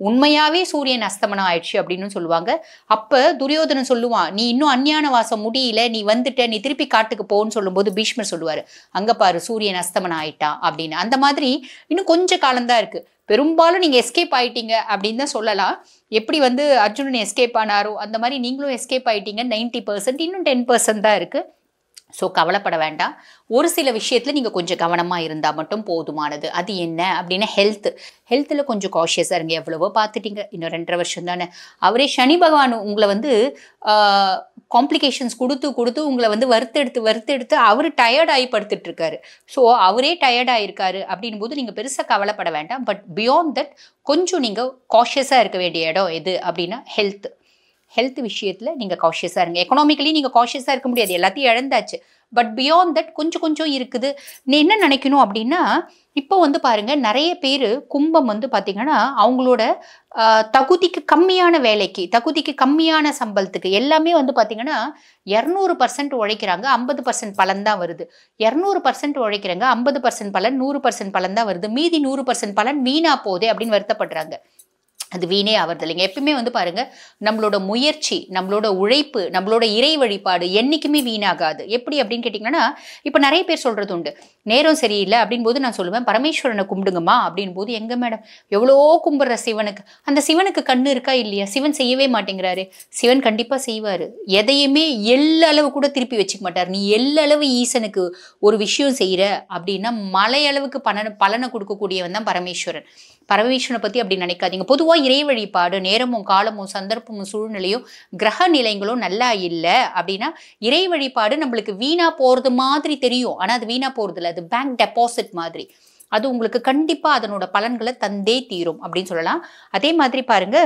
உண்மையாவே சூரியன் அஸ்தமனம் ஆயிடுச்சு அப்படின்னு சொல்லுவாங்க. அப்ப துரியோதனன் சொல்லுவான், நீ இன்னும் அஞ்ஞான வாசம் முடியல, நீ வந்துட்ட, நீ திருப்பி காட்டுக்கு போன்னு சொல்லும்போது பீஷ்மர் சொல்லுவாரு, அங்க பாரு சூரியன் அஸ்தமனம் ஆயிட்டான் அப்படின்னு. அந்த மாதிரி இன்னும் கொஞ்சம் காலம்தான் இருக்கு. பெரும்பாலும் நீங்க எஸ்கேப் ஆயிட்டீங்க அப்படின்னு தான் சொல்லலாம். எப்படி வந்து அர்ஜுனன் எஸ்கேப் ஆனாரோ அந்த மாதிரி நீங்களும் எஸ்கேப் ஆயிட்டீங்க. 90%, இன்னும் 10% தான் இருக்கு. ஸோ கவலைப்பட வேண்டாம். ஒரு சில விஷயத்தில் நீங்கள் கொஞ்சம் கவனமாக இருந்தால் மட்டும் போதுமானது. அது என்ன அப்படின்னா ஹெல்த்தில் கொஞ்சம் காஷியஸாக இருங்க. எவ்வளவோ பார்த்துட்டீங்க, இன்னும் 2.5 வருஷம் தானே. அவரே சனி பகவான் உங்களை வந்து காம்ப்ளிகேஷன்ஸ் கொடுத்து உங்களை வந்து வறுத்தெடுத்து அவர் டயர்டாகி படுத்துட்டு இருக்காரு. ஸோ அவரே டயர்டாயிருக்காரு அப்படின் போது நீங்கள் பெருசாக கவலைப்பட வேண்டாம். பட் பியாண்ட் தட் கொஞ்சம் நீங்கள் காஷியஸாக இருக்க வேண்டிய இடம் எது அப்படின்னா ஹெல்த் விஷயத்தில் நீங்கள் காஷியஸாக இருங்க. எக்கனாமிக்கலி நீங்கள் காஷியஸாக இருக்க முடியாது, எல்லாத்தையும் இழந்தாச்சு. பட் பியாண்ட் தட் கொஞ்சம் இருக்குது. நீ என்ன நினைக்கணும் அப்படின்னா, இப்போ வந்து பாருங்க, நிறைய பேர் கும்பம் வந்து பார்த்தீங்கன்னா அவங்களோட தகுதிக்கு கம்மியான வேலைக்கு, தகுதிக்கு கம்மியான சம்பளத்துக்கு எல்லாமே வந்து பார்த்தீங்கன்னா 200% உழைக்கிறாங்க, 50% பலன் தான் வருது. 200% உழைக்கிறாங்க, 50% பலன், 100% பலன் தான் வருது. மீதி 100% பலன் வீணா போதே அப்படின்னு வருத்தப்படுறாங்க. அது வீணே ஆவறது இல்லைங்க. எப்பயுமே வந்து பாருங்க, நம்மளோட முயற்சி, நம்மளோட உழைப்பு, நம்மளோட இறை வழிபாடு என்னைக்குமே வீணாகாது. எப்படி அப்படின்னு கேட்டிங்கன்னா, இப்போ நிறைய பேர் சொல்றது உண்டு, நேரம் சரியில்லை அப்படின் போது நான் சொல்லுவேன், பரமேஸ்வரனை கும்பிடுங்கம்மா அப்படின் போது, எங்க மேடம் எவ்வளோ கும்பிட்ற சிவனுக்கு, அந்த சிவனுக்கு கண்ணு இருக்கா இல்லையா? சிவன் செய்யவே மாட்டேங்கிறாரு. சிவன் கண்டிப்பா செய்வாரு. எதையுமே எள்ளளவு கூட திருப்பி வச்சுக்க மாட்டார். நீ எள்ளளவு ஈசனுக்கு ஒரு விஷயம் செய்யற அப்படின்னா மலையளவுக்கு பலனை கொடுக்கக்கூடியவன் தான் பரமேஸ்வரன். பரமேஸ்வரனை பத்தி அப்படி நினைக்காதீங்க. பொதுவா இறை வழிபாடு நேரமும் காலமும் சந்தர்ப்பமும் சூழ்நிலையும் கிரக நிலைங்களும் நல்லா இல்லை அப்படின்னா இறை வழிபாடு நம்மளுக்கு வீணா போறது மாதிரி தெரியும். ஆனா அது வீணா போறது இல்லை, அது பேங்க் டெபாசிட் மாதிரி. அது உங்களுக்கு கண்டிப்பா அதனோட பலன்களை தந்தே தீரும் அப்படின்னு சொல்லலாம். அதே மாதிரி பாருங்க,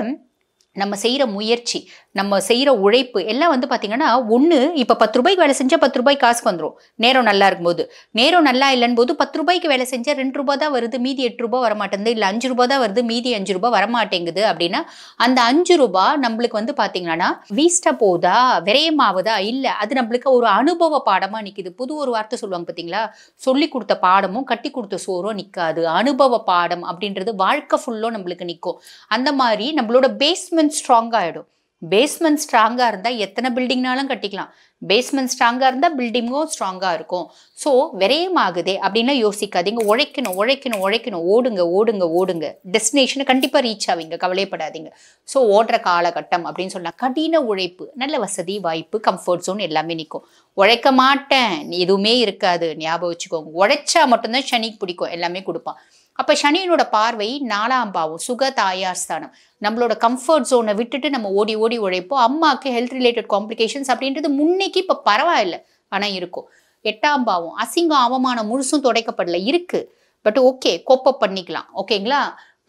நம்ம செய்கிற முயற்சி, நம்ம செய்கிற உழைப்பு எல்லாம் வந்து பார்த்தீங்கன்னா, ஒன்று இப்போ 10 ரூபாய்க்கு வேலை செஞ்சால் 10 ரூபாய்க்கு காசுக்கு வந்துடும். நேரம் நல்லா இருக்கும்போது, நேரம் நல்லா இல்லைன்னு போது 10 ரூபாய்க்கு வேலை செஞ்சால் 2 ரூபா தான் வருது, மீதி 8 ரூபா வரமாட்டேங்குது, இல்லை 5 ரூபா தான் வருது, மீதி 5 ரூபா வரமாட்டேங்குது அப்படின்னா, அந்த 5 ரூபா நம்மளுக்கு வந்து பார்த்தீங்கன்னா வேஸ்ட்டாக போகுதா, விரயமாகுதா? இல்லை, அது நம்மளுக்கு ஒரு அனுபவ பாடமாக நிற்குது. புது ஒரு வார்த்தை சொல்லுவாங்க பார்த்தீங்களா, சொல்லி கொடுத்த பாடமும் கட்டி கொடுத்த சோறும் நிற்காது. அனுபவ பாடம் அப்படின்றது வாழ்க்கை ஃபுல்லும் நம்மளுக்கு நிற்கும். அந்த மாதிரி நம்மளோட பேஸ்மெண்ட் ஸ்ட்ராங் ஆகிடும். பேஸ்மெண்ட் ஸ்ட்ராங்காக இருந்தால் எத்தனை பில்டிங்னாலும் கட்டிக்கலாம். பேஸ்மெண்ட் ஸ்ட்ராங்காக இருந்தால் பில்டிங்கும் ஸ்ட்ராங்காக இருக்கும். ஸோ விரயமாகுதே அப்படின்னா யோசிக்காதீங்க. உழைக்கணும் உழைக்கணும் உழைக்கணும், ஓடுங்க ஓடுங்க ஓடுங்க, டெஸ்டினேஷனை கண்டிப்பாக ரீச் ஆவீங்க, கவலைப்படாதீங்க. ஸோ ஓடுற காலகட்டம் அப்படின்னு சொல்லலாம். கடின உழைப்பு, நல்ல வசதி வாய்ப்பு, கம்ஃபர்ட் ஜோன் எல்லாமே நிற்கும். உழைக்க மாட்டேன் எதுவுமே இருக்காது, ஞாபகம் வச்சுக்கோங்க. உழைச்சா மட்டும்தான் சனிக்கு பிடிக்கும், எல்லாமே கொடுப்பான். அப்போ சனியனோட பார்வை 4ஆம் பாவம், சுக தாயார் ஸ்தானம். நம்மளோட கம்ஃபர்ட் ஜோனை விட்டுட்டு நம்ம ஓடி ஓடி உழைப்போம். அம்மாவுக்கு ஹெல்த் ரிலேட்டட் காம்ப்ளிகேஷன்ஸ் அப்படின்றது முன்னைக்கு இப்போ பரவாயில்லை, ஆனால் இருக்கும். 8ஆம் பாவம், அசிங்கம் அவமானம் முழுசும் துடைக்கப்படல இருக்கு, பட் ஓகே கோப்பப் பண்ணிக்கலாம், ஓகேங்களா.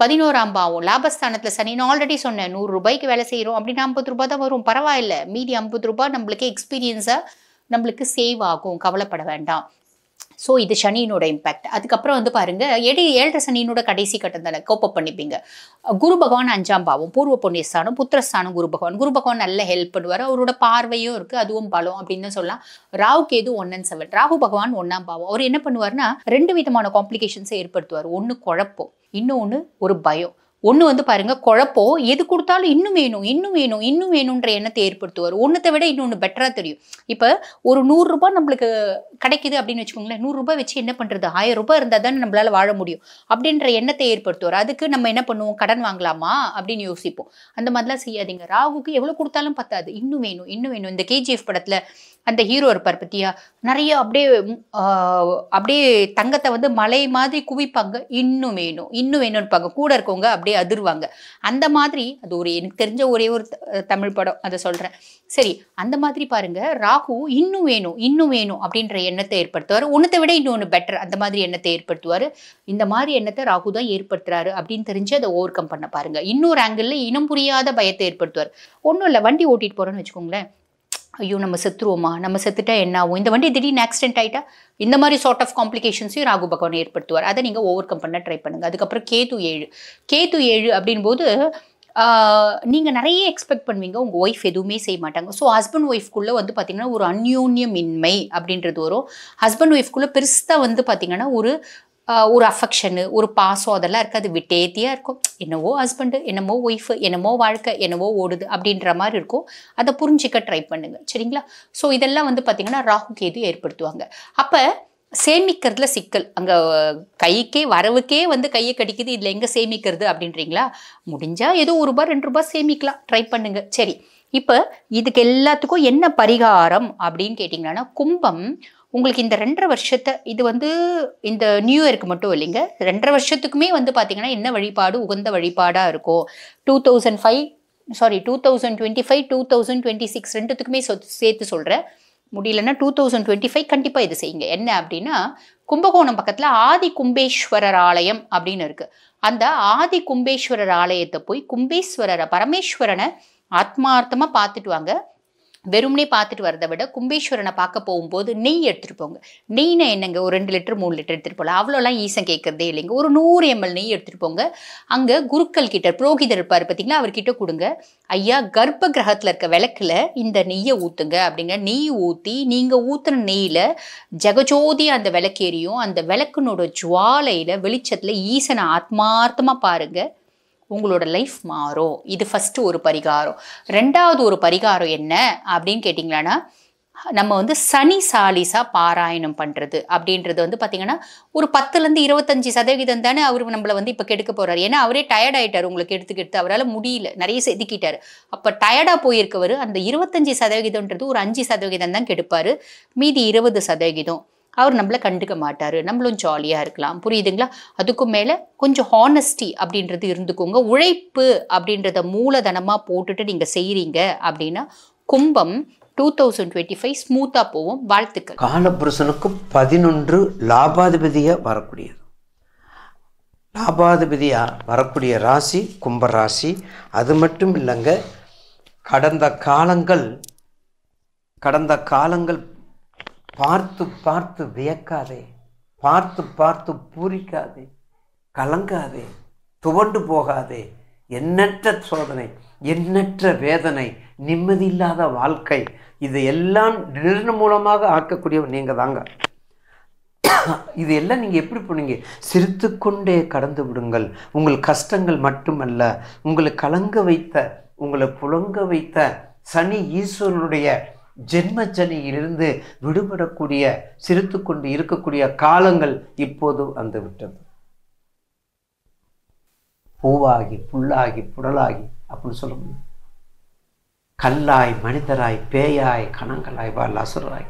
11ஆம் பாவம் லாபஸ்தானத்தில் சனி. நான் ஆல்ரெடி சொன்னேன், 100 ரூபாய்க்கு வேலை செய்கிறோம் அப்படின்னா 50 ரூபாய் தான் வரும், பரவாயில்ல. மீதி 50 ரூபாய் நம்மளுக்கு எக்ஸ்பீரியன்ஸாக நம்மளுக்கு சேவ் ஆகும், கவலைப்பட வேண்டாம். ஸோ இது சனியினோட இம்பேக்ட். அதுக்கப்புறம் வந்து பாருங்க, 7 சனியினோட கடைசி கட்டம் தானே, கோப்பப் பண்ணிப்பீங்க. குரு பகவான் 5ஆம் பாவம், பூர்வ புண்ணியஸ்தானம், புத்திரஸ்தானம். குரு பகவான் நல்ல ஹெல்ப் பண்ணுவார். அவரோட பார்வையும் இருக்கு, அதுவும் பலம் அப்படின்னு சொல்லலாம். ராகு கேது 1 and 7. ராகு பகவான் 1ஆம் பாவம். அவர் என்ன பண்ணுவார்னா 2 விதமான காம்ப்ளிகேஷன்ஸை ஏற்படுத்துவார். ஒன்று குழப்பம், இன்னொன்று ஒரு பயம். ஒன்று வந்து பாருங்க, குழப்பம், எது கொடுத்தாலும் இன்னும் வேணும் இன்னும் வேணும் இன்னும் வேணுன்ற எண்ணத்தை ஏற்படுத்துவார். ஒன்றத்தை விட இன்னொன்று பெட்டராக தெரியும். இப்போ ஒரு 100 ரூபாய் நம்மளுக்கு கிடைக்குது அப்படின்னு வச்சுக்கோங்களேன், 100 ரூபாய் வச்சு என்ன பண்ணுறது, 1000 ரூபாய் இருந்தால் தானே நம்மளால வாழ முடியும் அப்படின்ற எண்ணத்தை ஏற்படுத்துவார். அதுக்கு நம்ம என்ன பண்ணுவோம், கடன் வாங்கலாமா அப்படின்னு யோசிப்போம். அந்த மாதிரிலாம் செய்யாதீங்க. ராகுக்கு எவ்வளோ கொடுத்தாலும் பத்தாது, இன்னும் வேணும் இன்னும் வேணும். இந்த கேஜிஎஃப் படத்தில் அந்த ஹீரோ இருப்பார் பத்தியா, நிறைய அப்படியே தங்கத்தை வந்து மலை மாதிரி குவிப்பாங்க, இன்னும் வேணும் இன்னும் வேணும் இருப்பாங்க, கூட இருக்கவங்க அப்படியே அதிர்வாங்க. அந்த மாதிரி அது ஒரு எனக்கு தெரிஞ்ச ஒரே ஒரு தமிழ் படம், அதை சொல்றேன். சரி, அந்த மாதிரி பாருங்க, ராகு இன்னும் வேணும் அப்படின்ற எண்ணத்தை ஏற்படுத்துவார். ஒன்றத்தை விட இன்னொன்று பெட்டர், அந்த மாதிரி எண்ணத்தை ஏற்படுத்துவார். இந்த மாதிரி எண்ணத்தை ராகு தான் ஏற்படுத்துறாரு அப்படின்னு தெரிஞ்சு அதை ஓவர் கம் பண்ண பாருங்க. இன்னொரு ஆங்கிள் இனம் புரியாத பயத்தை ஏற்படுத்துவார். ஒன்றும் இல்லை, வண்டி ஓட்டிட்டு போறோன்னு வச்சுக்கோங்களேன், ஐயோ நம்ம செத்துருவோமா, நம்ம செத்துட்டா என்ன ஆகும், இந்த வண்டி திடீர்னு ஆக்சிடென்ட் ஆகிட்டா, இந்த மாதிரி சார்ட் ஆஃப் காம்ப்ளிகேஷன்ஸையும் ராகு பகவான் ஏற்படுத்துவார். அதை நீங்கள் ஓவர் கம் பண்ண ட்ரை பண்ணுங்கள். அதுக்கப்புறம் கேது 7 அப்படின் போது நீங்கள் நிறைய எக்ஸ்பெக்ட் பண்ணுவீங்க, உங்கள் ஒய்ஃப் எதுவுமே செய்ய மாட்டாங்க. ஸோ ஹஸ்பண்ட் ஒய்ஃப்குள்ளே வந்து பார்த்திங்கன்னா ஒரு அந்யோன்யமின்மை அப்படின்றது வரும். ஹஸ்பண்ட் ஒய்ஃப்குள்ளே பெருசாக வந்து பார்த்திங்கன்னா ஒரு அஃபெக்ஷனு, ஒரு பாசம் அதெல்லாம் இருக்காது, விட்டேத்தியாக இருக்கும். என்னவோ ஹஸ்பண்டு, என்னமோ ஒய்ஃபு, என்னமோ வாழ்க்கை, என்னவோ ஓடுது அப்படின்ற மாதிரி இருக்கும். அதை புரிஞ்சிக்க ட்ரை பண்ணுங்க, சரிங்களா. ஸோ இதெல்லாம் வந்து பார்த்திங்கன்னா ராகு கேது ஏற்படுத்துவாங்க. அப்போ சேமிக்கிறதுல சிக்கல், அங்கே கைக்கே வரவுக்கே வந்து கையை கடிக்குது, இதில் எங்கே சேமிக்கிறது அப்படின்றீங்களா? முடிஞ்சால் ஏதோ 1 ரூபாய் 2 ரூபாய் சேமிக்கலாம், ட்ரை பண்ணுங்க. சரி, இப்போ இதுக்கு எல்லாத்துக்கும் என்ன பரிகாரம் அப்படின்னு கேட்டிங்கன்னா, கும்பம் உங்களுக்கு இந்த 2.5 வருஷத்தை, இது வந்து இந்த நியூ இயருக்கு மட்டும் இல்லைங்க, 2.5 வருஷத்துக்குமே வந்து பார்த்தீங்கன்னா என்ன வழிபாடு உகந்த வழிபாடாக இருக்கும். 2025 2026 ரெண்டுத்துக்குமே சேர்த்து சொல்கிறேன். முடியலன்னா 2025 கண்டிப்பாக இது செய்யுங்க. என்ன அப்படின்னா, கும்பகோணம் பக்கத்தில் ஆதி கும்பேஸ்வரர் ஆலயம் அப்படின்னு இருக்குது. அந்த ஆதி கும்பேஸ்வரர் ஆலயத்தை போய் கும்பேஸ்வரரை, பரமேஸ்வரனை ஆத்மார்த்தமாக பார்த்துட்டு வாங்க. வெறும்னே பார்த்துட்டு வரதை விட கும்பேஸ்வரனை பார்க்க போகும்போது நெய் எடுத்துகிட்டு போங்க. நெய்னா என்னங்க, ஒரு 2 லிட்டர் 3 லிட்டர் எடுத்துகிட்டு போகலாம், அவ்வளோலாம் ஈசன் கேட்குறதே இல்லைங்க. ஒரு 100 ml நெய் எடுத்துகிட்டு போங்க. அங்கே குருக்கள் கிட்ட, புரோகிதர் இருப்பார் பார்த்தீங்களா, அவர்கிட்ட கொடுங்க. ஐயா, கர்ப்ப கிரகத்தில் இருக்க விளக்கில் இந்த நெய்யை ஊற்றுங்க அப்படிங்க. நெய் ஊற்றி நீங்கள் ஊற்றுன நெய்யில் ஜெகஜோதி அந்த விளக்கேரியும், அந்த விளக்குனோட ஜுவாலையில் வெளிச்சத்தில் ஈசனை ஆத்மார்த்தமாக பாருங்கள். உங்களோட லைஃப் மாறும். இது ஃபர்ஸ்ட் ஒரு பரிகாரம். ரெண்டாவது ஒரு பரிகாரம் என்ன அப்படின்னு கேட்டிங்களான்னா, நம்ம வந்து சனி சாலிசா பாராயணம் பண்றது அப்படின்றது வந்து பாத்தீங்கன்னா ஒரு 10லேருந்து 25% தானே அவரு நம்மள வந்து இப்ப கெடுக்க போறாரு. ஏன்னா அவரே டயர்ட் ஆயிட்டாரு, உங்களுக்கு எடுத்து அவரால் முடியல, நிறைய செதுக்கிட்டாரு. அப்ப டயர்டா போயிருக்கவர் அந்த 25%ன்றது ஒரு 5% தான் கெடுப்பாரு. மீதி 20% அவர் நம்மள கண்டுக்க மாட்டாரு. நம்மளும் ஜாலியா இருக்கலாம். புரியுதுங்களா? அதுக்கும் மேல கொஞ்சம் ஹானஸ்டி அப்படின்றது இருந்துக்கோங்க. உழைப்பு அப்படின்றத மூலதனமா போட்டுட்டு நீங்க செய்றீங்க அப்படின்னா கும்பம் 2025 ஸ்மூத்தா போவோம். வாழ்த்துக்கள். காலபுருஷனுக்கு 11 லாபாதிபதியா வரக்கூடியது. லாபாதிபதியா வரக்கூடிய ராசி கும்பராசி. அது மட்டும் இல்லைங்க, கடந்த காலங்கள் பார்த்து பார்த்து வியக்காதே, பார்த்து பார்த்து பூரிக்காதே, கலங்காதே, துவண்டு போகாதே. எண்ணற்ற சோதனை, எண்ணற்ற வேதனை, நிம்மதியில்லாத வாழ்க்கை, இது எல்லாம் நிர்மூலமாக ஆக்கக்கூடியவர் நீங்க தாங்க. இது எல்லாம் நீங்க எப்படி போனீங்க? சிரித்து கொண்டே கடந்து விடுங்கள். உங்கள் கஷ்டங்கள் மட்டுமல்ல, உங்களை கலங்க வைத்த, உங்களை புலங்க வைத்த சனி ஈஸ்வரனுடைய ஜென்ம சனியிலிருந்து விடுபடக்கூடிய, சிரித்து கொண்டு இருக்கக்கூடிய காலங்கள் இப்போது வந்து விட்டது. பூவாகி புல்லாகி புடலாகி அப்படின்னு சொல்ல முடியும். கல்லாய் மனிதராய் பேயாய் கணங்களாய் அசுராய்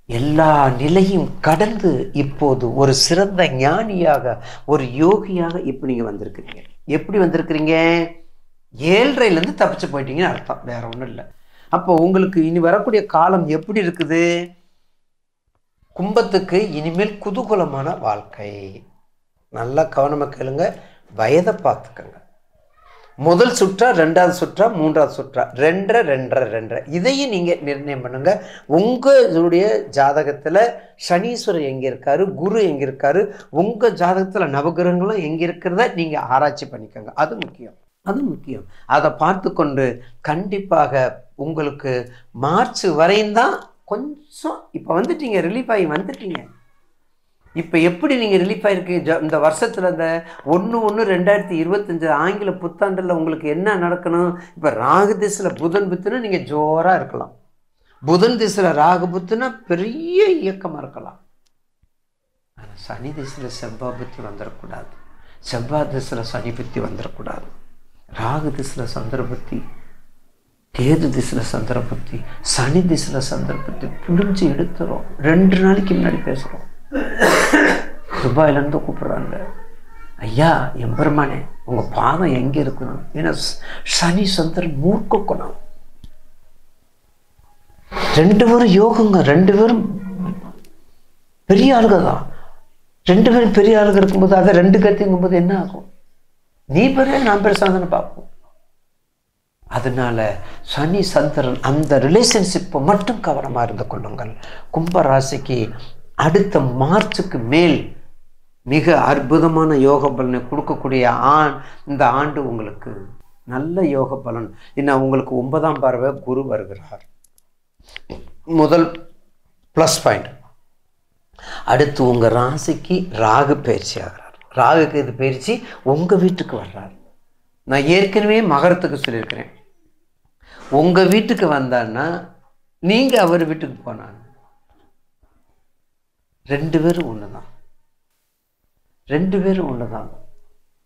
எல்லா நிலையும் கடந்து இப்போது ஒரு சிறந்த ஞானியாக, ஒரு யோகியாக இப்போ நீங்க வந்திருக்கிறீங்க. எப்படி வந்திருக்கிறீங்க? 7.5லேருந்து தப்பிச்சு போயிட்டீங்கன்னு அர்த்தம், வேற ஒன்றும் இல்லை. அப்போ உங்களுக்கு இனி வரக்கூடிய காலம் எப்படி இருக்குது? கும்பத்துக்கு இனிமேல் குதூகலமான வாழ்க்கை. நல்லா கவனமாக கேளுங்க, வயதை பார்த்துக்கங்க. முதல் சுற்றா, 2வது சுற்றா, 3வது சுற்றா, 2.5 இதையும் நீங்க நிர்ணயம் பண்ணுங்க. உங்களுடைய ஜாதகத்துல சனீஸ்வரர் எங்க இருக்காரு, குரு எங்க இருக்காரு, உங்க ஜாதகத்துல நவகிரகங்களும் எங்க இருக்கிறத நீங்க ஆராய்ச்சி பண்ணிக்கோங்க. அது முக்கியம். அதை பார்த்து கொண்டு கண்டிப்பாக உங்களுக்கு மார்ச் வரையும் தான் கொஞ்சம் இப்போ வந்துட்டீங்க, ரிலீஃப் ஆகி வந்துட்டீங்க. இப்போ எப்படி நீங்கள் ரிலீஃப் ஆகிருக்கு? இந்த வருஷத்தில் இந்த 1/1/2025 ஆங்கில புத்தாண்டில் உங்களுக்கு என்ன நடக்கணும்? இப்போ ராகு திசையில் புதன் புத்துனா நீங்கள் ஜோராக இருக்கலாம், புதன் திசையில் ராகு புத்துனா பெரிய இயக்கமாக இருக்கலாம். ஆனால் சனி திசையில் செவ்வாய் புத்தி வந்துடக்கூடாது, செவ்வாய் திசையில் சனி புத்தி வந்துடக்கூடாது, ராகு திசையில் சந்திர புத்தி, கேது திசையில் சந்திர புத்தி, சனி திசையில் சந்திர புத்தி புரிஞ்சு எடுத்துரும். 2 நாளைக்கு முன்னாடி பேசுகிறோம், துபாயிலேருந்து கூப்பிட்றாங்க, ஐயா எம்பெருமானே உங்கள் பாதம் எங்கே இருக்கணும்? ஏன்னா சனி சந்திரன் மூர்க்க குணம். 2 பேரும் யோகங்க, 2 பேரும் பெரிய ஆளுக தான். 2 பேரும் பெரிய ஆளுக இருக்கும்போது அதை 2 கத்திங்கும்போது என்ன ஆகும்? நீ பெரிய நான் பெருசாங்கன்னு பார்ப்போம். அதனால சனி சந்திரன் அந்த ரிலேஷன்ஷிப்பை மட்டும் கவனமாக இருந்து கொள்ளுங்கள். கும்பராசிக்கு அடுத்த மார்ச்சுக்கு மேல் மிக அற்புதமான யோக பலனை கொடுக்கக்கூடிய இந்த ஆண்டு உங்களுக்கு நல்ல யோக பலன். இன்னும் உங்களுக்கு 9ஆம் பார்வை குரு வருகிறார், முதல் ப்ளஸ் பாயிண்ட். அடுத்து உங்கள் ராசிக்கு ராகு பயிற்சி ஆகிறார். ராகுக்கு இது பயிற்சி உங்கள் வீட்டுக்கு வர்றார். நான் ஏற்கனவே மகரத்துக்கு சொல்லியிருக்கிறேன், உங்கள் வீட்டுக்கு வந்தான்னா நீங்கள் அவர் வீட்டுக்கு போனாங்க, 2 பேரும் ஒன்று தான், 2 பேரும் ஒன்று தான்.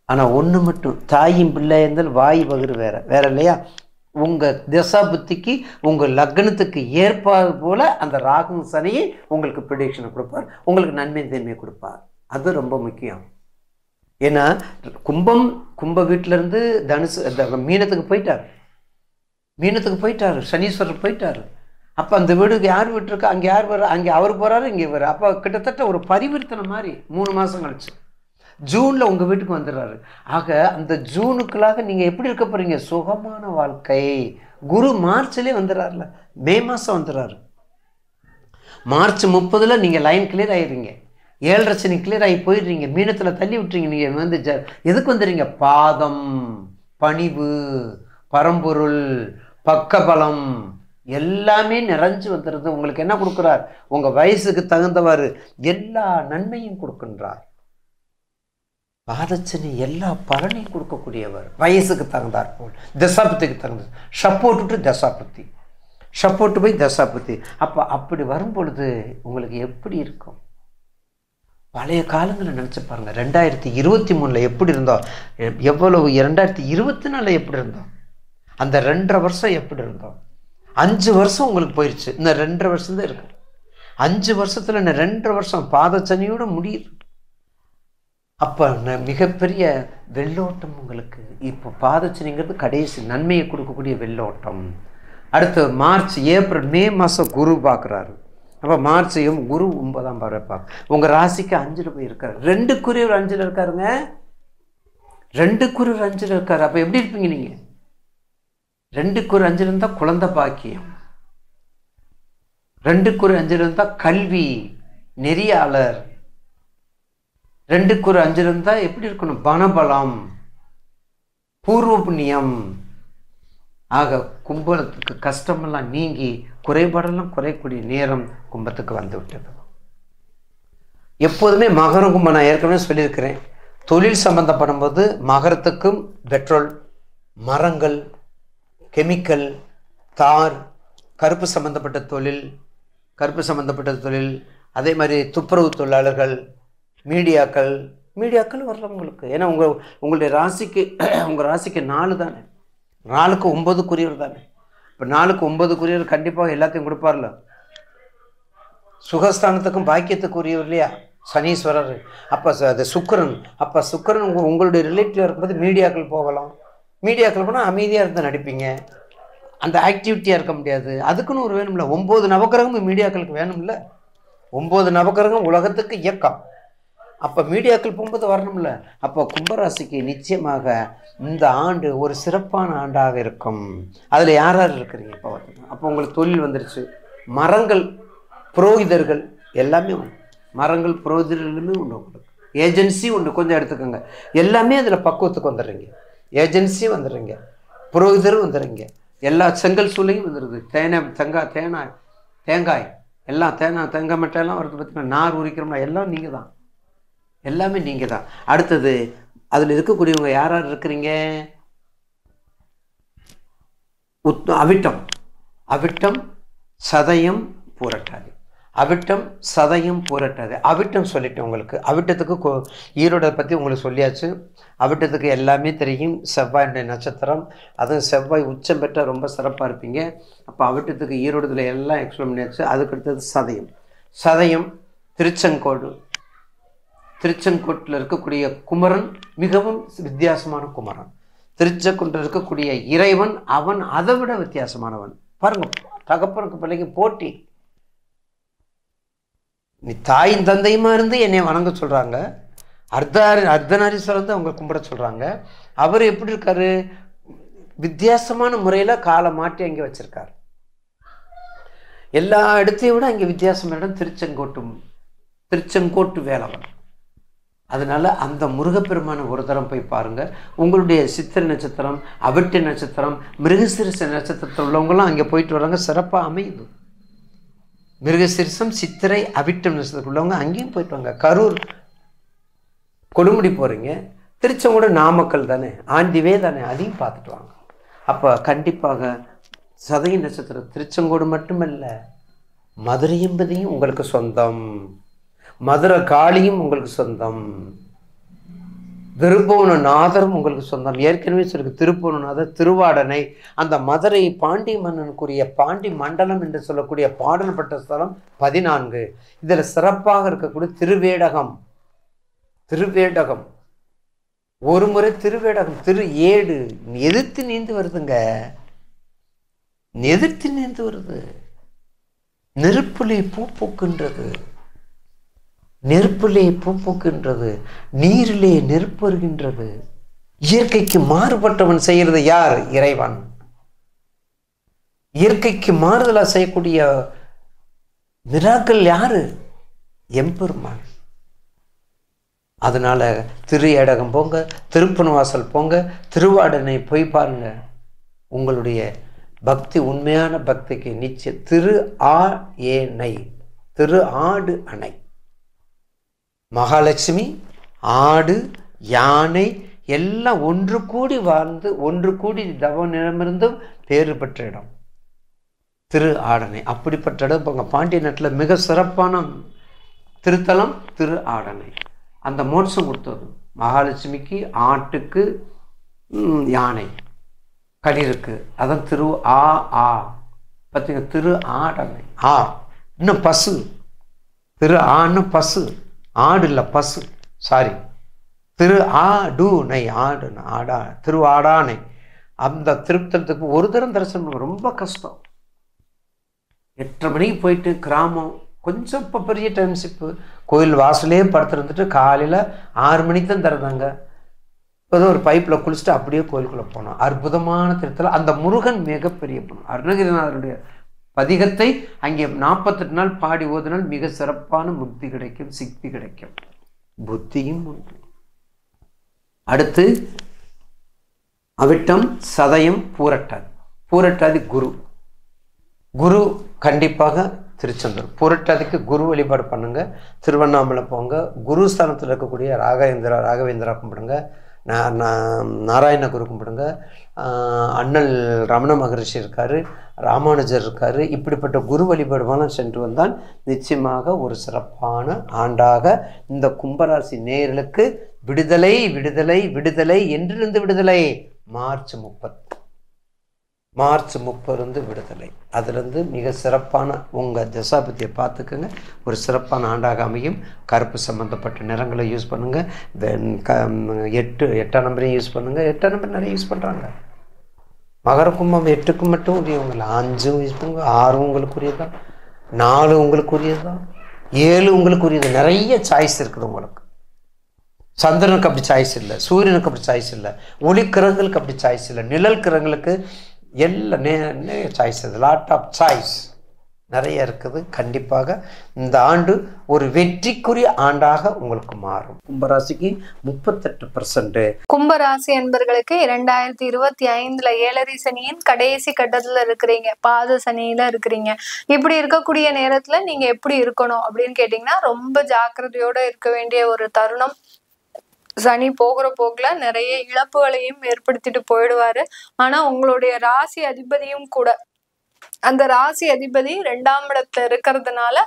ஆனால் ஒன்று மட்டும், தாயும் பிள்ளை இருந்தால் வாய் வகுறு வேற இல்லையா? உங்கள் திசா புத்திக்கு உங்கள் லக்னத்துக்கு ஏற்பாடு போல அந்த ராகு சனியை உங்களுக்கு ப்ரிடிக்ஷனை கொடுப்பார், உங்களுக்கு நன்மை தன்மையை கொடுப்பார். அது ரொம்ப முக்கியம். ஏன்னா கும்ப வீட்டிலேருந்து மீனத்துக்கு போயிட்டார், சனீஸ்வரர் போயிட்டார். அப்போ அந்த வீடுக்கு யார் விட்டுருக்கா, அங்கே யார் வர்றா, அங்கே அவர் போகிறாரு, இங்கே வர்றாரு. அப்போ கிட்டத்தட்ட ஒரு பரிவர்த்தனை மாதிரி 3 மாதம் கழிச்சு ஜூனில் உங்கள் வீட்டுக்கு வந்துடுறாரு. ஆக அந்த ஜூனுக்குள்ளாக நீங்கள் எப்படி இருக்க போகிறீங்க? சுகமான வாழ்க்கை. குரு மார்ச்லேயே வந்துடுறாருல, மே மாதம் வந்துடுறாரு. மார்ச் 30 நீங்கள் லைன் கிளியர் ஆகிடுறீங்க, 7.5 சனி கிளியர் ஆகி போயிடுறீங்க, மீனத்தில் தள்ளி விட்டுறீங்க. நீங்கள் வந்து எதுக்கு வந்துடுறீங்க? பாதம், பணிவு, பரம்பொருள், பக்கபலம் எல்லாமே நிறைஞ்சு வந்துடுறது. உங்களுக்கு என்ன கொடுக்குறார்? உங்கள் வயசுக்கு தகுந்தவாறு எல்லா நன்மையும் கொடுக்கின்றார். பாதச்சனி எல்லா பலனையும் கொடுக்கக்கூடியவர். வயசுக்கு தகுந்தாற் போல், தசாபுத்திக்கு தகுந்தது. சப்போர்ட்டு டு தசாபுத்தி, சப்போர்ட்டு போய் தசாபுத்தி. அப்போ அப்படி வரும் பொழுது உங்களுக்கு எப்படி இருக்கும்? பழைய காலங்களை நினச்சி பாருங்கள். 2023 எப்படி இருந்தோம், எவ்வளவு 2024 எப்படி இருந்தோம், அந்த 2.5 வருஷம் எப்படி இருந்தோம். 5 வருஷம் உங்களுக்கு போயிடுச்சு, இன்னும் 2.5 வருஷம் தான் இருக்கு. 5 வருஷத்தில் இன்னும் 2.5 வருஷம் பாதச்சனியோட முடியுது. அப்போ மிகப்பெரிய வெள்ளோட்டம் உங்களுக்கு. இப்போ பாதச்சனிங்கிறது கடைசி நன்மையை கொடுக்கக்கூடிய வெள்ளோட்டம். அடுத்து மார்ச், ஏப்ரல், மே மாதம் குரு பார்க்குறாரு. அப்போ மார்ச் குரு 9ஆம் பார்வை பார்க்க உங்கள் ராசிக்கு 5ல் போய் இருக்காரு. 2 குரியவர் 5ல் இருக்காருங்க. 2 குரியவர் 5ல் இருக்காரு. அப்போ எப்படி இருப்பீங்க நீங்கள்? 2 குரு 5ல் இருந்தால் குழந்தை பாக்கியம், 2 குரு 5ல் இருந்தால் கல்வி, நெறியாளர், 2 குரு 5ல் இருந்தால் எப்படி இருக்கணும்? பணபலம், பூர்வ புண்ணியம். ஆக கும்பத்துக்கு கஷ்டமெல்லாம் நீங்கி குறைபாடெல்லாம் குறைக்கூடிய நேரம் கும்பத்துக்கு வந்து விட்டது. எப்போதுமே மகரம் கும்பம், நான் ஏற்கனவே சொல்லியிருக்கிறேன், தொழில் சம்பந்தப்படும் போது மகரத்துக்கும் பெட்ரோல், மரங்கள், கெமிக்கல், தார், கருப்பு சம்பந்தப்பட்ட தொழில், அதே மாதிரி துப்புரவு தொழிலாளர்கள், மீடியாக்கள் வரலாம் உங்களுக்கு. ஏன்னா உங்களுடைய ராசிக்கு உங்கள் ராசிக்கு 4 தானே, 4க்கு 9 குறியவர் தானே. இப்போ 4க்கு 9 குறியவர் கண்டிப்பாக எல்லாத்தையும் கொடுப்பார்ல. சுகஸ்தானத்துக்கும் பாக்கியத்துக்கு உரியவர் இல்லையா சனீஸ்வரர். அப்போ அது சுக்கிரன். அப்போ சுக்கிரன் உங்களுடைய ரிலேட்டிவ் இருக்கும்போது மீடியாக்கள் போகலாம். மீடியாக்கள் போனால் அமைதியாக இருந்து நடிப்பீங்க, அந்த ஆக்டிவிட்டியாக இருக்க முடியாது. அதுக்குன்னு ஒரு வேணும்ல. 9 நவக்கிரகமும் மீடியாக்களுக்கு வேணும்ல. 9 நவக்கிரகம் உலகத்துக்கு இயக்கம். அப்போ மீடியாக்கள் போகும்போது வரணும்ல. அப்போ கும்பராசிக்கு நிச்சயமாக இந்த ஆண்டு ஒரு சிறப்பான ஆண்டாக இருக்கும். அதில் யார் யார் இருக்கிறீங்க இப்போ பார்த்தீங்கன்னா, அப்போ உங்களுக்கு தொழில் வந்துருச்சு. மரங்கள், புரோகிதர்கள் எல்லாமே உண்டு. மரங்கள், புரோகிதர்களுமே உண்டு. உங்களுக்கு ஏஜென்சி உண்டு, கொஞ்சம் எடுத்துக்கோங்க. எல்லாமே அதில் பக்குவத்துக்கு வந்துடுறீங்க. ஏஜென்சி வந்துடுறீங்க, புரோகிதரும் வந்துடுறீங்க, எல்லா செங்கல் சூளையும் வந்துடுது. தேங்காய் எல்லாம் தேங்காய் மட்டையெல்லாம் வருது பார்த்தீங்கன்னா, நார் உரிக்கிறோம்னா எல்லாம் நீங்கள் தான், எல்லாமே நீங்கள் தான். அடுத்தது அதில் இருக்கக்கூடியவங்க யார் யார் இருக்கிறீங்க? அவிட்டம், சதயம், பூரட்டாதி. அவிட்டம் சொல்லிட்டேன் உங்களுக்கு. அவிட்டத்துக்கு ஈரோட பற்றி உங்களுக்கு சொல்லியாச்சு. அவிட்டத்துக்கு எல்லாமே தெரியும். செவ்வாயுடைய நட்சத்திரம், அதுவும் செவ்வாய் உச்சம் பெற்றால் ரொம்ப சிறப்பாக இருப்பீங்க. அப்போ அவிட்டத்துக்கு ஈரோடுல எல்லாம் எக்ஸ்பிளைன் பண்ணியாச்சு. அதுக்கு அடுத்தது சதயம் திருச்செங்கோட்டில் இருக்கக்கூடிய குமரன் மிகவும் வித்தியாசமான குமரன். திருச்செங்கோட்டில் இருக்கக்கூடிய இறைவன் அவன் அதை விட வித்தியாசமானவன். பாருங்க, தகப்பனுக்கு பிள்ளைக்கு போட்டி. நீ தாயின் தந்தையுமா இருந்து என்னை வணங்க சொல்றாங்க. அர்த்தநாரீஸ்வரர் வந்து அவங்க கும்பிட சொல்றாங்க. அவர் எப்படி இருக்காரு? வித்தியாசமான முறையில காலை மாட்டி அங்கே வச்சிருக்காரு. எல்லா இடத்தையும் விட அங்கே வித்தியாசமான இடம் திருச்செங்கோட்டு வேலவன். அதனால அந்த முருகப்பெருமான ஒரு தரம் போய் பாருங்க. உங்களுடைய சித்திரை நட்சத்திரம், அவிட்ட நட்சத்திரம், மிருகசீரிஷ நட்சத்திரத்தில் உள்ளவங்களாம் அங்கே போயிட்டு வராங்க, சிறப்பாக அமையுது. மிருகசீரிஷம், சித்திரை, அவிட்டம் நட்சத்திரத்தில் உள்ளவங்க அங்கேயும் போயிட்டு வாங்க. கரூர், கொடுமுடி போகிறீங்க, திருச்செங்கோடு, நாமக்கல் தானே, ஆண்டிவே தானே, அதையும் பார்த்துட்டு வாங்க. அப்போ கண்டிப்பாக சதய நட்சத்திரம் திருச்செங்கோடு மட்டுமல்ல, மதுரை என்பதையும் உங்களுக்கு சொந்தம், மதுரை காளியும் உங்களுக்கு சொந்தம், திருப்புவனநாதரும் உங்களுக்கு சொந்தம். ஏற்கனவே சொல்லிருக்கு திருப்புவனநாதர், திருவாடனை, அந்த மதுரை பாண்டி மன்னனுக்குரிய பாண்டி மண்டலம் என்று சொல்லக்கூடிய பாடல் பெற்ற ஸ்தலம் 14. இதில் சிறப்பாக இருக்கக்கூடிய திருவேடகம். ஒரு முறை திருவேடகம், ஏடு எதிர்த்து நீந்து வருதுங்க, நெருப்புலே பூ பூக்கின்றது, நீரிலே நெருப்பு வருகின்றது. இயற்கைக்கு மாறுபட்டவன் செய்யறது யார்? இறைவன். இயற்கைக்கு மாறுதலா செய்யக்கூடிய மிராக்கள் யாரு? எம்பெருமான். அதனால ஏடகம் போங்க, திருப்பனவாசல் போங்க, திருவாடனை போய் பாருங்க. உங்களுடைய பக்தி, உண்மையான பக்திக்கு நிச்சயம். திரு ஆடு அணை, மகாலட்சுமி, ஆடு, யானை எல்லாம் ஒன்று கூடி வாழ்ந்து ஒன்று கூடி தவனிடமிருந்தும் பேறு பெற்ற இடம் திரு ஆடனை. அப்படிப்பட்ட இடம் இப்போ பாண்டிய நாட்டில் மிக சிறப்பான திருத்தலம் திரு ஆடனை. அந்த மோட்சம் கொடுத்தது மகாலட்சுமிக்கு, ஆட்டுக்கு, யானை, கடிருக்கு. அதான் திரு ஆ ஆ பார்த்தீங்க, திரு ஆடனை. ஆ இன்னும் பசு, திரு ஆன்னு பசு, ஆடு இல்லை பசு, சாரி, திரு ஆடு நை, ஆடு ஆடா, திரு ஆடானை. அந்த திருத்தலத்துக்கு ஒரு தரம் தரிசனம் ரொம்ப கஷ்டம். 8:30 மணிக்கு போயிட்டு கிராமம் கொஞ்சம் இப்போ பெரிய டைம்ஷிப்பு, கோயில் வாசலே படுத்துருந்துட்டு காலையில் 6 மணிக்கு தான் திறந்தாங்க. ஏதோ ஒரு பைப்பில் குளிச்சுட்டு அப்படியே கோயிலுக்குள்ளே போனோம். அற்புதமான திருத்தலம். அந்த முருகன் மிகப்பெரிய பணம். அருணகிரிநாதருடைய பதிகத்தை அங்கே 48 நாள் பாடி ஓதினால் மிக சிறப்பான முக்தி கிடைக்கும், சித்தி கிடைக்கும், புத்தியும் உண்டு. அடுத்து அவிட்டம், சதயம், பூரட்டாதி. பூரட்டாதி குரு. குரு கண்டிப்பாக திருச்செந்தூர். பூரட்டாதிக்கு குரு வழிபாடு பண்ணுங்க. திருவண்ணாமலை போங்க. குரு ஸ்தானத்தில் இருக்கக்கூடிய ராகவேந்திரா கும்பிடுங்க. நாராயண குரு கும்பிடுங்க. அண்ணல் ரமண மகரிஷி இருக்காரு, ராமானுஜர் இருக்காரு. இப்படிப்பட்ட குரு வழிபாடுவான சென்று வந்தால் நிச்சயமாக ஒரு சிறப்பான ஆண்டாக இந்த கும்பராசி நேயர்களுக்கு விடுதலை விடுதலை விடுதலை. என்றிருந்து விடுதலை? மார்ச் 30 விடுதலை. அதுலேருந்து மிக சிறப்பான உங்கள் தசாபதியை பார்த்துக்குங்க. ஒரு சிறப்பான ஆண்டாக அமையும். கருப்பு சம்மந்தப்பட்ட நிறங்களை யூஸ் பண்ணுங்கள். 8ஆம் நம்பரையும் யூஸ் பண்ணுங்கள். 8ஆம் நம்பர் நிறைய யூஸ் பண்ணுறாங்க. மகர கும்பம் 8க்கு மட்டும் உரியவங்கள, 5 யூஸ் பண்ணுங்க. 6 உங்களுக்குரியதான், 4 உங்களுக்குரியதான், 7 உங்களுக்குரியது. நிறைய சாய்ஸ் இருக்குது உங்களுக்கு. சந்திரனுக்கு அப்படி சாய்ஸ் இல்லை, சூரியனுக்கு அப்படி சாய்ஸ் இல்லை, ஒளி கிரகங்களுக்கு அப்படி சாய்ஸ் இல்லை, நிழல் கிரகங்களுக்கு எல்லாம் நிறைய சாய்ஸ் இருக்குது. லாட் ஆஃப் சாய்ஸ் நிறைய இருக்குது. கண்டிப்பாக இந்த ஆண்டு ஒரு வெற்றிக்குரிய ஆண்டாக உங்களுக்கு மாறும். கும்பராசிக்கு 38%. கும்பராசி என்பர்களுக்கு 2025 ஏழரை சனியின் கடைசி கட்டத்துல இருக்கிறீங்க, பாத சனியில இருக்கிறீங்க. இப்படி இருக்கக்கூடிய நேரத்துல நீங்க எப்படி இருக்கணும் அப்படின்னு கேட்டீங்கன்னா, ரொம்ப ஜாக்கிரதையோட இருக்க வேண்டிய ஒரு தருணம். சனி போகிற போக்குல நிறைய இழப்புகளையும் ஏற்படுத்திட்டு போயிடுவாரு. ஆனா உங்களுடைய ராசி அதிபதியும் கூட, அந்த ராசி அதிபதி 2ஆம் இடத்துல இருக்கிறதுனால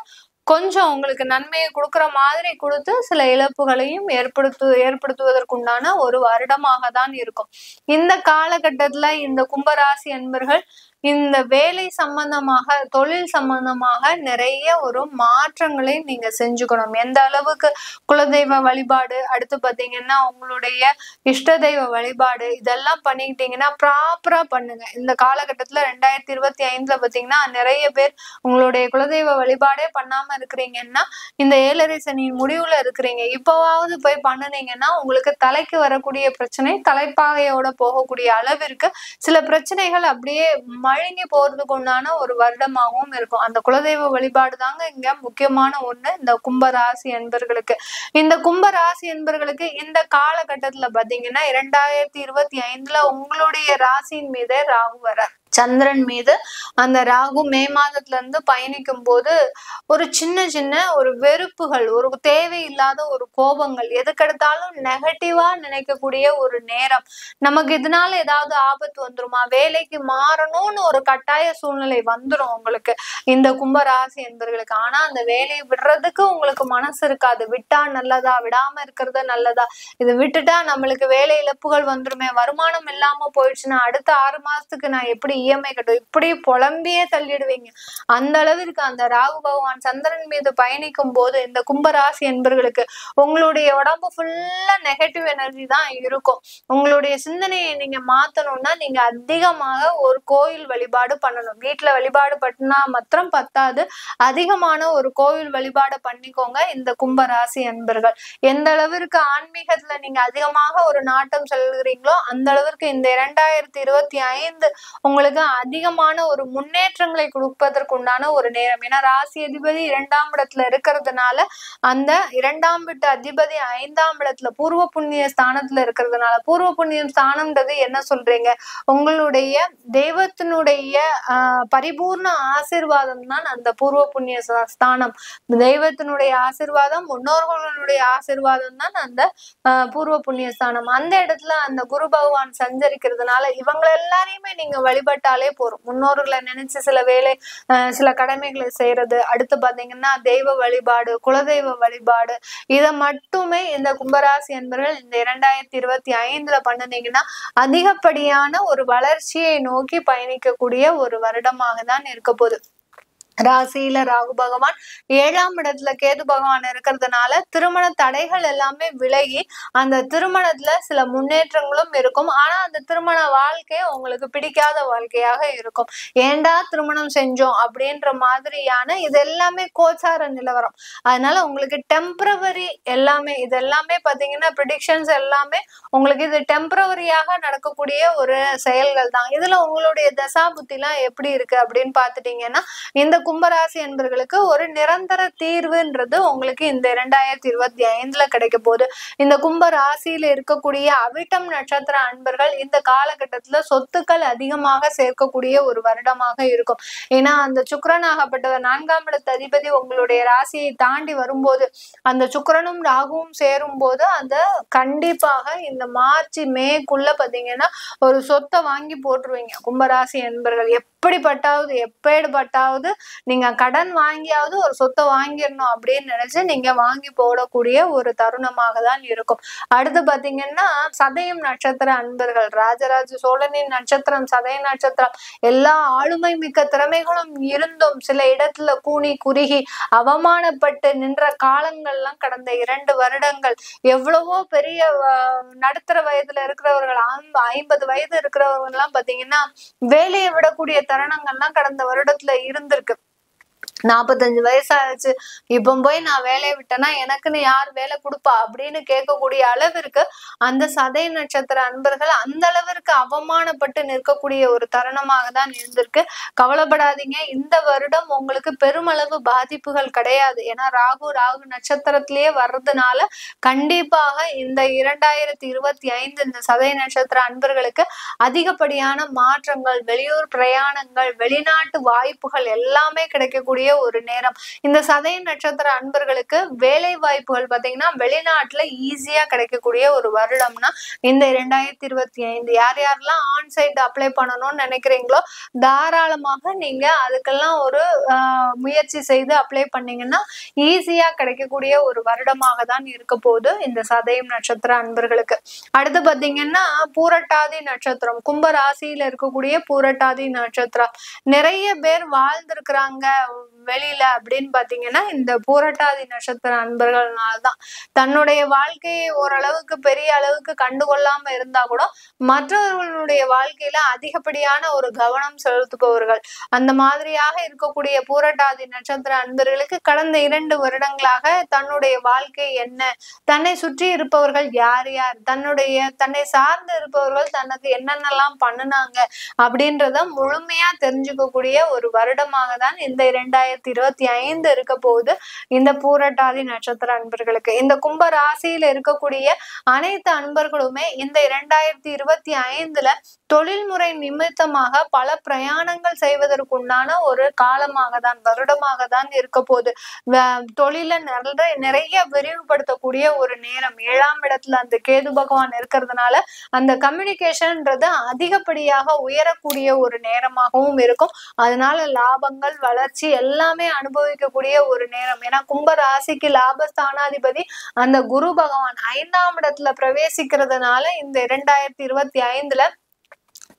கொஞ்சம் உங்களுக்கு நன்மையை கொடுக்குற மாதிரி கொடுத்து சில இழப்புகளையும் ஏற்படுத்துவதற்குண்டான ஒரு வருடமாக தான் இருக்கும். இந்த காலகட்டத்துல இந்த கும்பராசி அன்பர்கள் இந்த வேலை சம்பந்தமாக, தொழில் சம்பந்தமாக நிறைய ஒரு மாற்றங்களை நீங்க செஞ்சுக்கணும். எந்த அளவுக்கு குலதெய்வ வழிபாடு, அடுத்து பாத்தீங்கன்னா உங்களுடைய இஷ்ட தெய்வ வழிபாடு, இதெல்லாம் பண்ணிக்கிட்டீங்கன்னா ப்ராப்பரா பண்ணுங்க. இந்த காலகட்டத்துல 2025 பாத்தீங்கன்னா நிறைய பேர் உங்களுடைய குலதெய்வ வழிபாடே பண்ணாம இருக்கிறீங்கன்னா இந்த ஏழரை சனியின் முடிவுல இருக்கிறீங்க. இப்பவாவது போய் பண்ணுனீங்கன்னா உங்களுக்கு தலைக்கு வரக்கூடிய பிரச்சனை தலைப்பாகையோட போகக்கூடிய அளவிற்கு சில பிரச்சனைகள் அப்படியே மழுங்கி போறதுக்கு உண்டான ஒரு வருடமாகவும் இருக்கும். அந்த குலதெய்வ வழிபாடு தாங்க இங்க முக்கியமான ஒண்ணு இந்த கும்பராசி என்பர்களுக்கு. இந்த கும்பராசி என்பர்களுக்கு இந்த காலகட்டத்துல பாத்தீங்கன்னா 2025 உங்களுடைய ராசியின் மீது ராகு வர, சந்திரன் மீது அந்த ராகு மே மாதத்துல இருந்து பயணிக்கும் போது ஒரு சின்ன ஒரு வெறுப்புகள், ஒரு தேவையில்லாத ஒரு கோபங்கள், எதுக்கெடுத்தாலும் நெகட்டிவா நினைக்கக்கூடிய ஒரு நேரம். நமக்கு இதனால ஏதாவது ஆபத்து வந்துருமா, வேலைக்கு மாறணும்னு ஒரு கட்டாய சூழ்நிலை வந்துடும் உங்களுக்கு இந்த கும்பராசி என்பர்களுக்கு. ஆனா அந்த வேலையை விடுறதுக்கு உங்களுக்கு மனசு இருக்காது. விட்டா நல்லதா, விடாம இருக்கிறது நல்லதா, இது விட்டுட்டா நம்மளுக்கு வேலை இழப்புகள் வந்துருமே, வருமானம் இல்லாம போயிடுச்சுன்னா அடுத்த 6 மாசத்துக்கு நான் எப்படி இஎம்ஐ கட்டும், இப்படி புலம்பியே தள்ளிடுவீங்க. அந்த அளவிற்கு அந்த ராகு பகவான் சந்திரன் மீது பயணிக்கும் போது இந்த கும்பராசி என்பர்களுக்கு உங்களுடைய உடம்பு ஃபுல்லா நெகட்டிவ் எனர்ஜி தான் இருக்கும். உங்களுடைய சிந்தனையை நீங்க மாத்தணும்னா நீங்க அதிகமாக ஒரு கோயில் வழிபாடு பண்ணணும். வீட்டுல வழிபாடு பண்ணா மாத்திரம் பத்தாது, அதிகமான ஒரு கோயில் வழிபாடு பண்ணிக்கோங்க இந்த கும்பராசி என்பர்கள். எந்த அளவிற்கு ஆன்மீகத்துல நீங்க அதிகமாக ஒரு நாட்டம் செல்கிறீங்களோ அந்த அளவிற்கு இந்த 2025 உங்களுக்கு உங்களுக்கு அதிகமான ஒரு முன்னேற்றங்களை கொடுப்பதற்குண்டான ஒரு நேரம். ஏன்னா ராசி அதிபதி 2ஆம் இடத்துல இருக்கிறதுனால, அந்த 2ஆம் வீட்டு அதிபதி 5ஆம் இடத்துல பூர்வ புண்ணிய ஸ்தானத்துல இருக்கிறதுனால, பூர்வ புண்ணியம் ஸ்தானம்ன்றது என்ன சொல்றீங்க, உங்களுடைய தெய்வத்தினுடைய பரிபூர்ண ஆசீர்வாதம் தான் அந்த பூர்வ புண்ணிய ஸ்தானம். தெய்வத்தினுடைய ஆசீர்வாதம், முன்னோர்களுடைய ஆசீர்வாதம் தான் அந்த பூர்வ புண்ணிய ஸ்தானம். அந்த இடத்துல அந்த குரு பகவான் சஞ்சரிக்கிறதுனால இவங்க எல்லாரையுமே நீங்க வழிபட்டாலே போறோம். முன்னோர்களை நினைச்சு சில கடமைகளை செய்யறது, அடுத்து பாத்தீங்கன்னா தெய்வ வழிபாடு, குலதெய்வ வழிபாடு, இதை மட்டுமே இந்த கும்பராசி என்பவர்கள் இந்த 2025 பண்ணுனீங்கன்னா அதிகப்படியான ஒரு வளர்ச்சியை நோக்கி பயணிக்கக்கூடிய ஒரு வருடமாக தான் இருக்க போகுது. ராசியில ராகு பகவான், 7ஆம் இடத்துல கேது பகவான் இருக்கிறதுனால திருமண தடைகள் எல்லாமே விலகி அந்த திருமணத்துல சில முன்னேற்றங்களும் இருக்கும். ஆனா அந்த திருமண வாழ்க்கை உங்களுக்கு பிடிக்காத வாழ்க்கையாக இருக்கும். ஏண்டா திருமணம் செஞ்சோம் அப்படின்ற மாதிரியான இது எல்லாமே கோச்சார நிலவரம். அதனால உங்களுக்கு டெம்பரவரி எல்லாமே, இது எல்லாமே பாத்தீங்கன்னா ப்ரிடிக்ஷன்ஸ் எல்லாமே உங்களுக்கு இது டெம்பரவரியாக நடக்கக்கூடிய ஒரு செயல்கள் தான். இதுல உங்களுடைய தசா புத்தி எல்லாம் எப்படி இருக்கு அப்படின்னு பாத்துட்டீங்கன்னா, இந்த கும்பராசி என்பவர்களுக்கு ஒரு நிரந்தர தீர்வுன்றது உங்களுக்கு இந்த 2025 கிடைக்க போகுது. இந்த கும்ப ராசியில இருக்கக்கூடிய அவிட்டம் நட்சத்திர அன்பர்கள் இந்த காலகட்டத்துல சொத்துக்கள் அதிகமாக சேர்க்கக்கூடிய ஒரு வருடமாக இருக்கும். ஏன்னா அந்த சுக்கிரனாகப்பட்டவர் 4ஆம் இடத்து அதிபதி உங்களுடைய ராசியை தாண்டி வரும்போது, அந்த சுக்கிரனும் ராகுவும் சேரும் போது அந்த கண்டிப்பாக இந்த மார்ச் மேக்குள்ள பாத்தீங்கன்னா ஒரு சொத்தை வாங்கி போட்டுருவீங்க கும்பராசி என்பர்கள். எப்பேற்பட்டாவது நீங்க கடன் வாங்கியாவது ஒரு சொத்தை வாங்கிடணும் அப்படின்னு நினைச்சு நீங்க வாங்கி போடக்கூடிய ஒரு தருணமாக தான் இருக்கும். அடுத்து பாத்தீங்கன்னா சதயம் நட்சத்திர அன்பர்கள், ராஜராஜ சோழனின் நட்சத்திரம் சதய நட்சத்திரம். எல்லா ஆளுமை மிக்க திறமைகளும் இருந்தும் சில இடத்துல கூனி குறுகி அவமானப்பட்டு நின்ற காலங்கள்லாம் கடந்த 2 வருடங்கள். எவ்வளவோ பெரிய நடுத்தர வயதுல இருக்கிறவர்கள், 50 வயது இருக்கிறவங்க எல்லாம் பாத்தீங்கன்னா வேலையை விடக்கூடிய தருணங்கள்லாம் கடந்த வருடத்துல இருந்திருக்கு. 45 வயசாச்சு, இப்ப போய் நான் வேலையை விட்டேன்னா எனக்குன்னு யார் வேலை கொடுப்பா அப்படின்னு கேட்கக்கூடிய அளவிற்கு அந்த சதய நட்சத்திர அன்பர்கள் அந்த அளவிற்கு அவமானப்பட்டு நிற்கக்கூடிய ஒரு தருணமாக தான் இருந்திருக்கு. கவலைப்படாதீங்க, இந்த வருடம் உங்களுக்கு பெருமளவு பாதிப்புகள் கிடையாது. ஏன்னா ராகு நட்சத்திரத்திலேயே வர்றதுனால கண்டிப்பாக இந்த 2025 இந்த சதய நட்சத்திர அன்பர்களுக்கு அதிகப்படியான மாற்றங்கள், வெளியூர் பிரயாணங்கள், வெளிநாட்டு வாய்ப்புகள் எல்லாமே கிடைக்கக்கூடிய ஒரு நேரம். இந்த சதய நட்சத்திர அன்பர்களுக்கு வேலை வாய்ப்புகள் பாத்தீங்கன்னா வெளிநாட்டுல ஈஸியா கிடைக்கக்கூடிய ஒரு வருடம்னா இந்த 2025. யாரெல்லாம் ஆன்சைட் அப்ளை பண்ணணும்னு நினைக்கிறீங்களோ தாராளமாக நீங்க அதுக்கெல்லாம் ஒரு முயற்சி செய்து அப்ளை பண்ணீங்கன்னா ஈஸியா கிடைக்கக்கூடிய ஒரு வருடமாக தான் இருக்க போகுது இந்த சதயம் நட்சத்திர அன்பர்களுக்கு. அடுத்து பாத்தீங்கன்னா பூரட்டாதி நட்சத்திரம், கும்ப ராசியில இருக்கக்கூடிய பூரட்டாதி நட்சத்திரம். நிறைய பேர் வாழ்ந்திருக்கிறாங்க வெளியில அப்படின்னு பாத்தீங்கன்னா இந்த பூரட்டாதி நட்சத்திர அன்பர்கள்னால்தான். தன்னுடைய வாழ்க்கையை ஓரளவுக்கு பெரிய அளவுக்கு கண்டுகொள்ளாம இருந்தா கூட மற்றவர்களுடைய வாழ்க்கையில அதிகப்படியான ஒரு கவனம் செலுத்துபவர்கள். அந்த மாதிரியாக இருக்கக்கூடிய பூரட்டாதி நட்சத்திர அன்பர்களுக்கு கடந்த 2 வருடங்களாக தன்னுடைய வாழ்க்கை என்ன, தன்னை சுற்றி இருப்பவர்கள் யார் யார், தன்னை சார்ந்து இருப்பவர்கள் தனக்கு என்னென்னலாம் பண்ணுனாங்க அப்படின்றத முழுமையா தெரிஞ்சுக்கக்கூடிய ஒரு வருடமாக தான் இந்த 2025 இருக்க போகுது இந்த பூரட்டாதி நட்சத்திர அன்பர்களுக்கு. இந்த கும்ப ராசியில இருக்கக்கூடிய அனைத்து அன்பர்களுமே இந்த 2025 தொழில்முறை நிமித்தமாக பல பிரயாணங்கள் செய்வதற்குண்டான ஒரு காலமாக தான், வருடமாக தான் இருக்க போகுது. தொழில நிறைய விரிவுபடுத்தக்கூடிய ஒரு நேரம். 7ஆம் இடத்துல அந்த கேது பகவான் இருக்கிறதுனால அந்த கம்யூனிகேஷன்ன்றது அதிகப்படியாக உயரக்கூடிய ஒரு நேரமாகவும் இருக்கும். அதனால லாபங்கள், வளர்ச்சி எல்லாமே அனுபவிக்கக்கூடிய ஒரு நேரம். ஏன்னா கும்ப ராசிக்கு லாபஸ்தானாதிபதி அந்த குரு பகவான் 5ஆம் இடத்துல பிரவேசிக்கிறதுனால இந்த 2025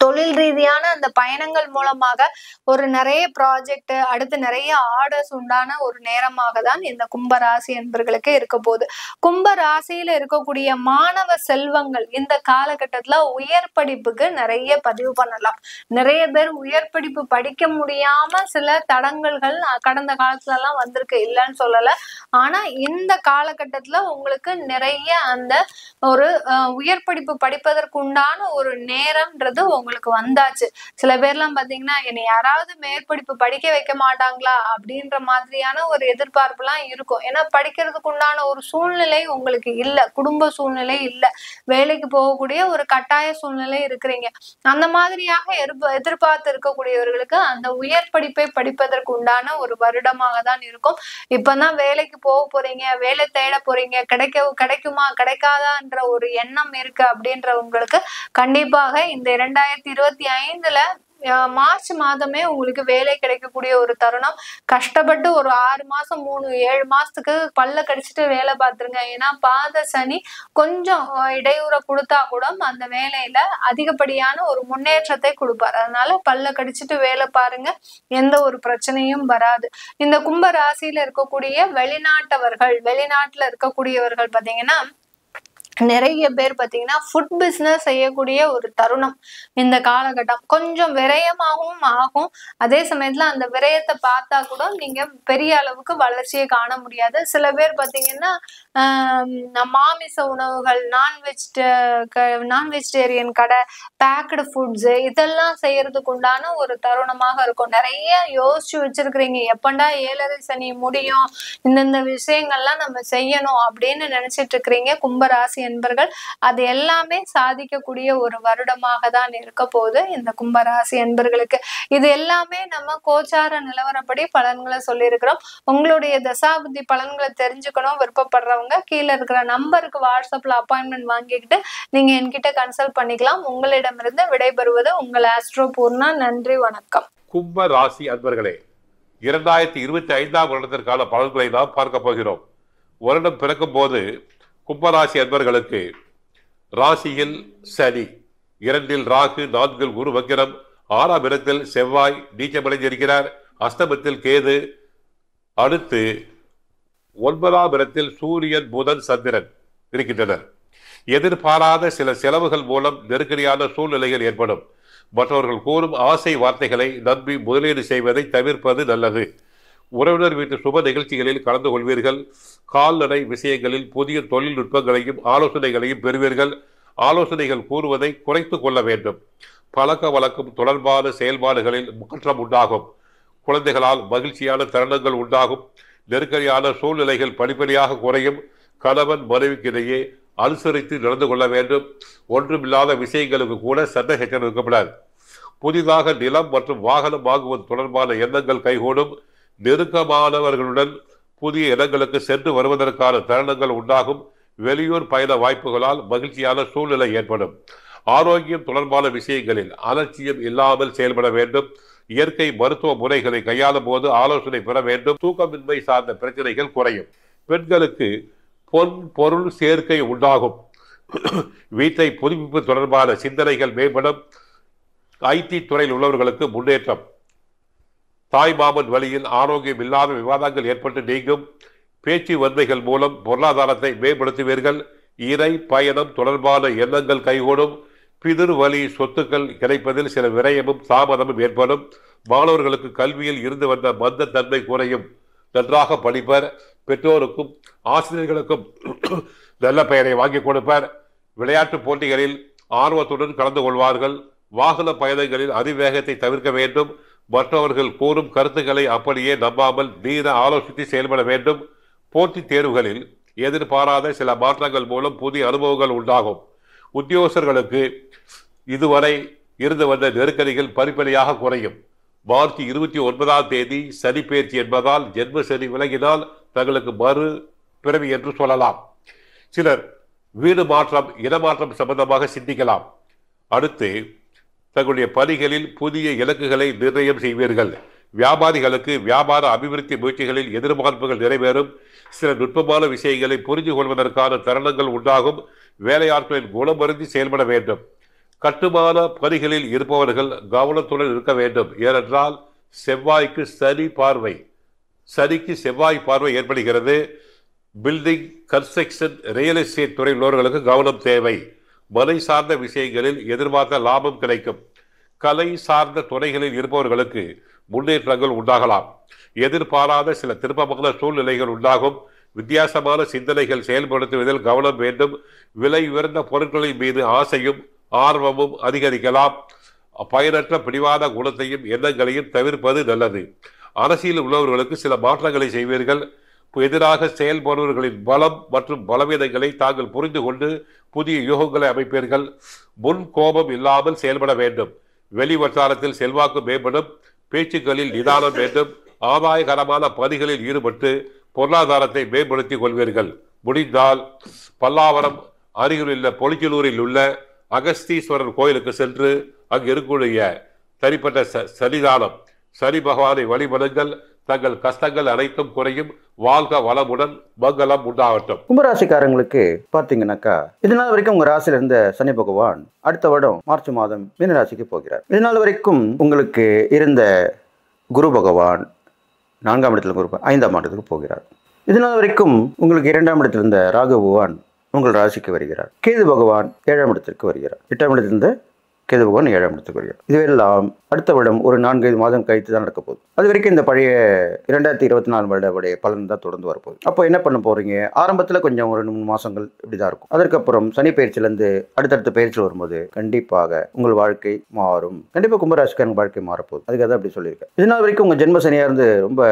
தொழில் ரீதியான அந்த பயணங்கள் மூலமாக ஒரு நிறைய ப்ராஜெக்ட், அடுத்து நிறைய ஆர்டர்ஸ் உண்டான ஒரு நேரமாக தான் இந்த கும்ப ராசி என்பவர்களுக்கு இருக்க போகுது. கும்ப ராசியில இருக்கக்கூடிய மாணவ செல்வங்கள் இந்த காலகட்டத்துல உயர் படிப்புக்கு நிறைய பதிவு பண்ணலாம். நிறைய பேர் உயர் படிப்பு படிக்க முடியாம சில தடங்கல்கள் கடந்த காலத்துல எல்லாம் வந்திருக்கு, இல்லைன்னு சொல்லல. ஆனா இந்த காலகட்டத்துல உங்களுக்கு நிறைய அந்த ஒரு உயர் படிப்பு படிப்பதற்கு உண்டான ஒரு நேரம்ன்றது உங்களுக்கு வந்தாச்சு. சில பேர்லாம் பாத்தீங்கன்னா என்னை யாராவது மேற்படிப்பு படிக்க வைக்க மாட்டாங்களா அப்படின்ற மாதிரியான ஒரு எதிர்பார்ப்புலாம் இருக்கும். ஏன்னா படிக்கிறதுக்கு உண்டான ஒரு சூழ்நிலை உங்களுக்கு இல்ல, குடும்ப சூழ்நிலை இல்ல, வேலைக்கு போகக்கூடிய ஒரு கட்டாய சூழ்நிலை இருக்கிறீங்க. அந்த மாதிரியாக எதிர்பார்த்து இருக்கக்கூடியவர்களுக்கு அந்த உயர் படிப்பை படிப்பதற்கு உண்டான ஒரு வருடமாக தான் இருக்கும். இப்பதான் வேலைக்கு போக போறீங்க, வேலை தேட போறீங்க, கிடைக்குமா கிடைக்காதான்ற ஒரு எண்ணம் இருக்கு அப்படின்றவங்களுக்கு கண்டிப்பாக இந்த 2025ல மார்ச் மாதமே உங்களுக்கு வேலை கிடைக்கக்கூடிய ஒரு தருணம். கஷ்டப்பட்டு ஒரு 6 மாசம் 7 மாசத்துக்கு பல்ல கடிச்சிட்டு வேலை பார்த்துருங்க. ஏன்னா பாத சனி கொஞ்சம் இடையூற கொடுத்தா கூட அந்த வேலையில அதிகப்படியான ஒரு முன்னேற்றத்தை கொடுப்பார். அதனால பல்ல கடிச்சிட்டு வேலை பாருங்க, எந்த ஒரு பிரச்சனையும் வராது. இந்த கும்ப ராசியில இருக்கக்கூடிய வெளிநாட்டுல இருக்கக்கூடியவர்கள் பாத்தீங்கன்னா நிறைய பேர் பாத்தீங்கன்னா ஃபுட் பிசினஸ் செய்யக்கூடிய ஒரு தருணம். இந்த காலகட்டம் கொஞ்சம் விரயமாகவும் ஆகும். அதே சமயத்துல அந்த விரயத்தை பார்த்தா கூட நீங்க பெரிய அளவுக்கு வளர்ச்சியை காண முடியாது. சில பேர் பாத்தீங்கன்னா மாமிச உணவுகள், நான் வெஜிடேரியன் கடை, பேக்கடு ஃபுட்ஸ் இதெல்லாம் செய்யறதுக்கு உண்டான ஒரு தருணமாக இருக்கும். நிறைய யோசிச்சு வச்சிருக்கிறீங்க, எப்பண்டா 7ரை சனி முடியும், இந்தந்த விஷயங்கள்லாம் நம்ம செய்யணும் அப்படின்னு நினைச்சிட்டு இருக்கிறீங்க கும்பராசி என்பர்கள். அது எல்லாமே சாதிக்கக்கூடிய ஒரு வருடமாக தான் இருக்க போகுது இந்த கும்பராசி என்பர்களுக்கு. இது எல்லாமே நம்ம கோச்சார நிலவரப்படி பலன்களை சொல்லியிருக்கிறோம். உங்களுடைய தசாபுத்தி பலன்களை தெரிஞ்சுக்கணும் விருப்பப்படுறவங்க கீழே இருக்கிற நம்பருக்கு வாட்ஸ்அப்ல அப்பாயின்மெண்ட் வாங்கிக்கிட்டு நீங்க என்கிட்ட கன்சல்ட் பண்ணிக்கலாம். உங்களிடமிருந்து விடைபெறுவது உங்கள் ஆஸ்ட்ரோ பூர்ணா. நன்றி, வணக்கம். கும்ப ராசி அன்பர்களே, 2025ஆம் வருடத்திற்கான பலன்களை நாம் பார்க்க போகிறோம். வருடம் பிறக்கும் போது கும்பராசி அன்பர்களுக்கு ராசியில் சனி, 2இல் ராகு, 4இல் குரு வக்கிரம், 6ஆம் இடத்தில் செவ்வாய் நீச்சமடைந்திருக்கிறார், அஷ்டமத்தில் கேது, அடுத்து 9ஆம் இடத்தில் சூரியன், புதன், சந்திரன் இருக்கின்றனர். எதிர்பாராத சில செலவுகள் மூலம் நெருக்கடியான சூழ்நிலைகள் ஏற்படும். மற்றவர்கள் கூறும் ஆசை வார்த்தைகளை நம்பி முதலீடு செய்வதை தவிர்ப்பது நல்லது. உறவினர் வீட்டு சுப நிகழ்ச்சிகளில் கலந்து கொள்வீர்கள். கால்நடை விஷயங்களில் புதிய தொழில்நுட்பங்களையும் ஆலோசனைகளையும் பெறுவீர்கள். ஆலோசனைகள் கூறுவதை குறைத்து கொள்ள வேண்டும். பழக்க வழக்கம் தொடர்பான செயல்பாடுகளில் மாற்றம் உண்டாகும். குழந்தைகளால் மகிழ்ச்சியான தருணங்கள் உண்டாகும். நெருக்கடியான சூழ்நிலைகள் படிப்படியாக குறையும். கணவன் மனைவிக்கிடையே அனுசரித்து நடந்து கொள்ள வேண்டும். ஒன்றுமில்லாத விஷயங்களுக்கு கூட சண்டை சச்சரவு இருக்கக்கூடாது. புதிதாக நிலம் மற்றும் வாகனம் வாங்குவது தொடர்பான எண்ணங்கள் கைகூடும். நெருக்கமானவர்களுடன் புதிய இடங்களுக்கு சென்று வருவதற்கான தருணங்கள் உண்டாகும். வெளியூர் பயண வாய்ப்புகளால் மகிழ்ச்சியான சூழ்நிலை ஏற்படும். ஆரோக்கியம் தொடர்பான விஷயங்களில் அலட்சியம் இல்லாமல் செயல்பட வேண்டும். இயற்கை மருத்துவ முறைகளை கையாளும் போது ஆலோசனை பெற வேண்டும். தூக்கமின்மை சார்ந்த பிரச்சனைகள் குறையும். பெண்களுக்கு பொன் பொருள் சேர்க்கை உண்டாகும். வீட்டை புதுப்பிப்பு தொடர்பான சிந்தனைகள் மேம்படும். ஐடி துறையில் உள்ளவர்களுக்கு முன்னேற்றம். தாய் மாமன் வழியில் ஆரோக்கியம் இல்லாத விவாதங்கள் ஏற்பட்டு நீங்கும். பேச்சு வன்மைகள் மூலம் பொருளாதாரத்தை மேம்படுத்துவீர்கள். இறை பயணம் தொடர்பான எண்ணங்கள் கைகூடும். பிதிர் வழி சொத்துக்கள் கிடைப்பதில் சில விரயமும் தாமதமும் ஏற்படும். மாணவர்களுக்கு கல்வியில் இருந்து வந்த மந்த தன்மை குறையும். நன்றாக படிப்பர். பெற்றோருக்கும் ஆசிரியர்களுக்கும் நல்ல பெயரை வாங்கி கொடுப்பர். விளையாட்டு போட்டிகளில் ஆர்வத்துடன் கலந்து கொள்வார்கள். வாகன பயணங்களில் அதிவேகத்தை தவிர்க்க வேண்டும். மற்றவர்கள் கூறும் கருத்துக்களை அப்படியே நம்பாமல் நீர ஆலோசித்து செயல்பட வேண்டும். போட்டித் தேர்வுகளில் எதிர்பாராத சில மாற்றங்கள் மூலம் புதிய அனுபவங்கள் உண்டாகும். உத்தியோகஸ்தர்களுக்கு இதுவரை இருந்து வந்த நெருக்கடிகள் படிப்படியாக குறையும். மார்ச் 29ஆம் தேதி சனி பெயர்ச்சி என்பதால் ஜென்ம சனி விலகினால் தங்களுக்கு மறு பிறவி என்று சொல்லலாம். சிலர் வீடு மாற்றம், இடமாற்றம் சம்பந்தமாக சிந்திக்கலாம். அடுத்து தங்களுடைய பணிகளில் புதிய இலக்குகளை நிர்ணயம் செய்வீர்கள். வியாபாரிகளுக்கு வியாபார அபிவிருத்தி முயற்சிகளில் எதிர்பார்ப்புகள் நிறைவேறும். சில நுட்பமான விஷயங்களை புரிந்து கொள்வதற்கான தருணங்கள் உண்டாகும். வேலையாட்களின் குணமருந்தி செயல்பட வேண்டும். கட்டுமான பணிகளில் இருப்பவர்கள் கவனத்துடன் இருக்க வேண்டும். ஏனென்றால் செவ்வாய்க்கு சனிக்கு செவ்வாய் பார்வை ஏற்படுகிறது. பில்டிங், கன்ஸ்ட்ரக்ஷன், ரியல் எஸ்டேட் துறையில் உள்ளவர்களுக்கு கவனம் தேவை. மனை சார்ந்த விஷயங்களில் எதிர்பார்த்த லாபம் கிடைக்கும். கலை சார்ந்த துறைகளில் இருப்பவர்களுக்கு முன்னேற்றங்கள் உண்டாகலாம். எதிர்பாராத சில திருப்பமான சூழ்நிலைகள் உண்டாகும். வித்தியாசமான சிந்தனைகள் செயல்படுத்துவதில் கவனம் வேண்டும். விலை உயர்ந்த பொருட்களின் மீது ஆசையும் ஆர்வமும் அதிகரிக்கலாம். பயனற்ற பிடிவாத குணத்தையும் எண்ணங்களையும் தவிர்ப்பது நல்லது. அரசியல் உள்ளவர்களுக்கு சில மாற்றங்களை செய்வீர்கள். எதிராக செயல்படுபவர்களின் பலம் மற்றும் பலவீனங்களை தாங்கள் புரிந்து கொண்டு புதிய யூகங்களை அமைப்பீர்கள். முன் கோபம் இல்லாமல் செயல்பட வேண்டும். வெளி வட்டாரத்தில் செல்வாக்கு மேம்படும். பேச்சுக்களில் நிதானம் வேண்டும். ஆதாயகரமான பணிகளில் ஈடுபட்டு பொருளாதாரத்தை மேம்படுத்திக் கொள்வீர்கள். முடிந்தால் பல்லாவரம் அருகிலுள்ள பொலிச்சலூரில் உள்ள அகஸ்தீஸ்வரர் கோயிலுக்கு சென்று அங்கு இருக்கக்கூடிய தனிப்பட்ட சன்னிதானம் சனி பகவானை வழிபடுங்கள். தங்கள் கஷ்டங்கள் அனைத்தும் குறையும். வாழ்க வளமுடன், மங்களம் உண்டாகட்டும். கும்பராசிக்காரங்களுக்கு பார்த்தீங்கன்னாக்கா இதனால் வரைக்கும் உங்க ராசியில இருந்த சனி பகவான் அடுத்த வருடம் மார்ச் மாதம் மீனராசிக்கு போகிறார். இதனால் வரைக்கும் உங்களுக்கு இருந்த குரு பகவான் 4ஆம் இடத்துல குரு 5ஆம் இடத்துக்கு போகிறார். இதனால் வரைக்கும் உங்களுக்கு 2ஆம் இடத்துல இருந்த ராகு பகவான் உங்கள் ராசிக்கு வருகிறார். கேது பகவான் 7ஆம் இடத்திற்கு வருகிறார். 8ஆம் இடத்திலிருந்து கேது பகவான் 7ஆம் இடத்துக்கு வருகிறார். இதுவெல்லாம் அடுத்த வருடம் ஒரு 4-5 மாதம் கழித்து தான் நடக்க போகுது. அது வரைக்கும் இந்த பழைய 2024 வருடைய பலன் தான் தொடர்ந்து வரப்போகுது. அப்போ என்ன பண்ண போறீங்க? ஆரம்பத்தில் கொஞ்சம் ஒரு 2-3 மாசங்கள் இப்படிதான் இருக்கும். அதற்கப்புறம் சனி பயிற்சியிலேருந்து அடுத்தடுத்த பயிற்சி வரும்போது கண்டிப்பாக உங்கள் வாழ்க்கை மாறும். கண்டிப்பாக கும்பராசிக்காரங்க வாழ்க்கை மாறப்போகுது. அதுக்காக தான் அப்படி சொல்லியிருக்கேன். இதனால் வரைக்கும் உங்கள் ஜென்ம சனியாக இருந்து ரொம்ப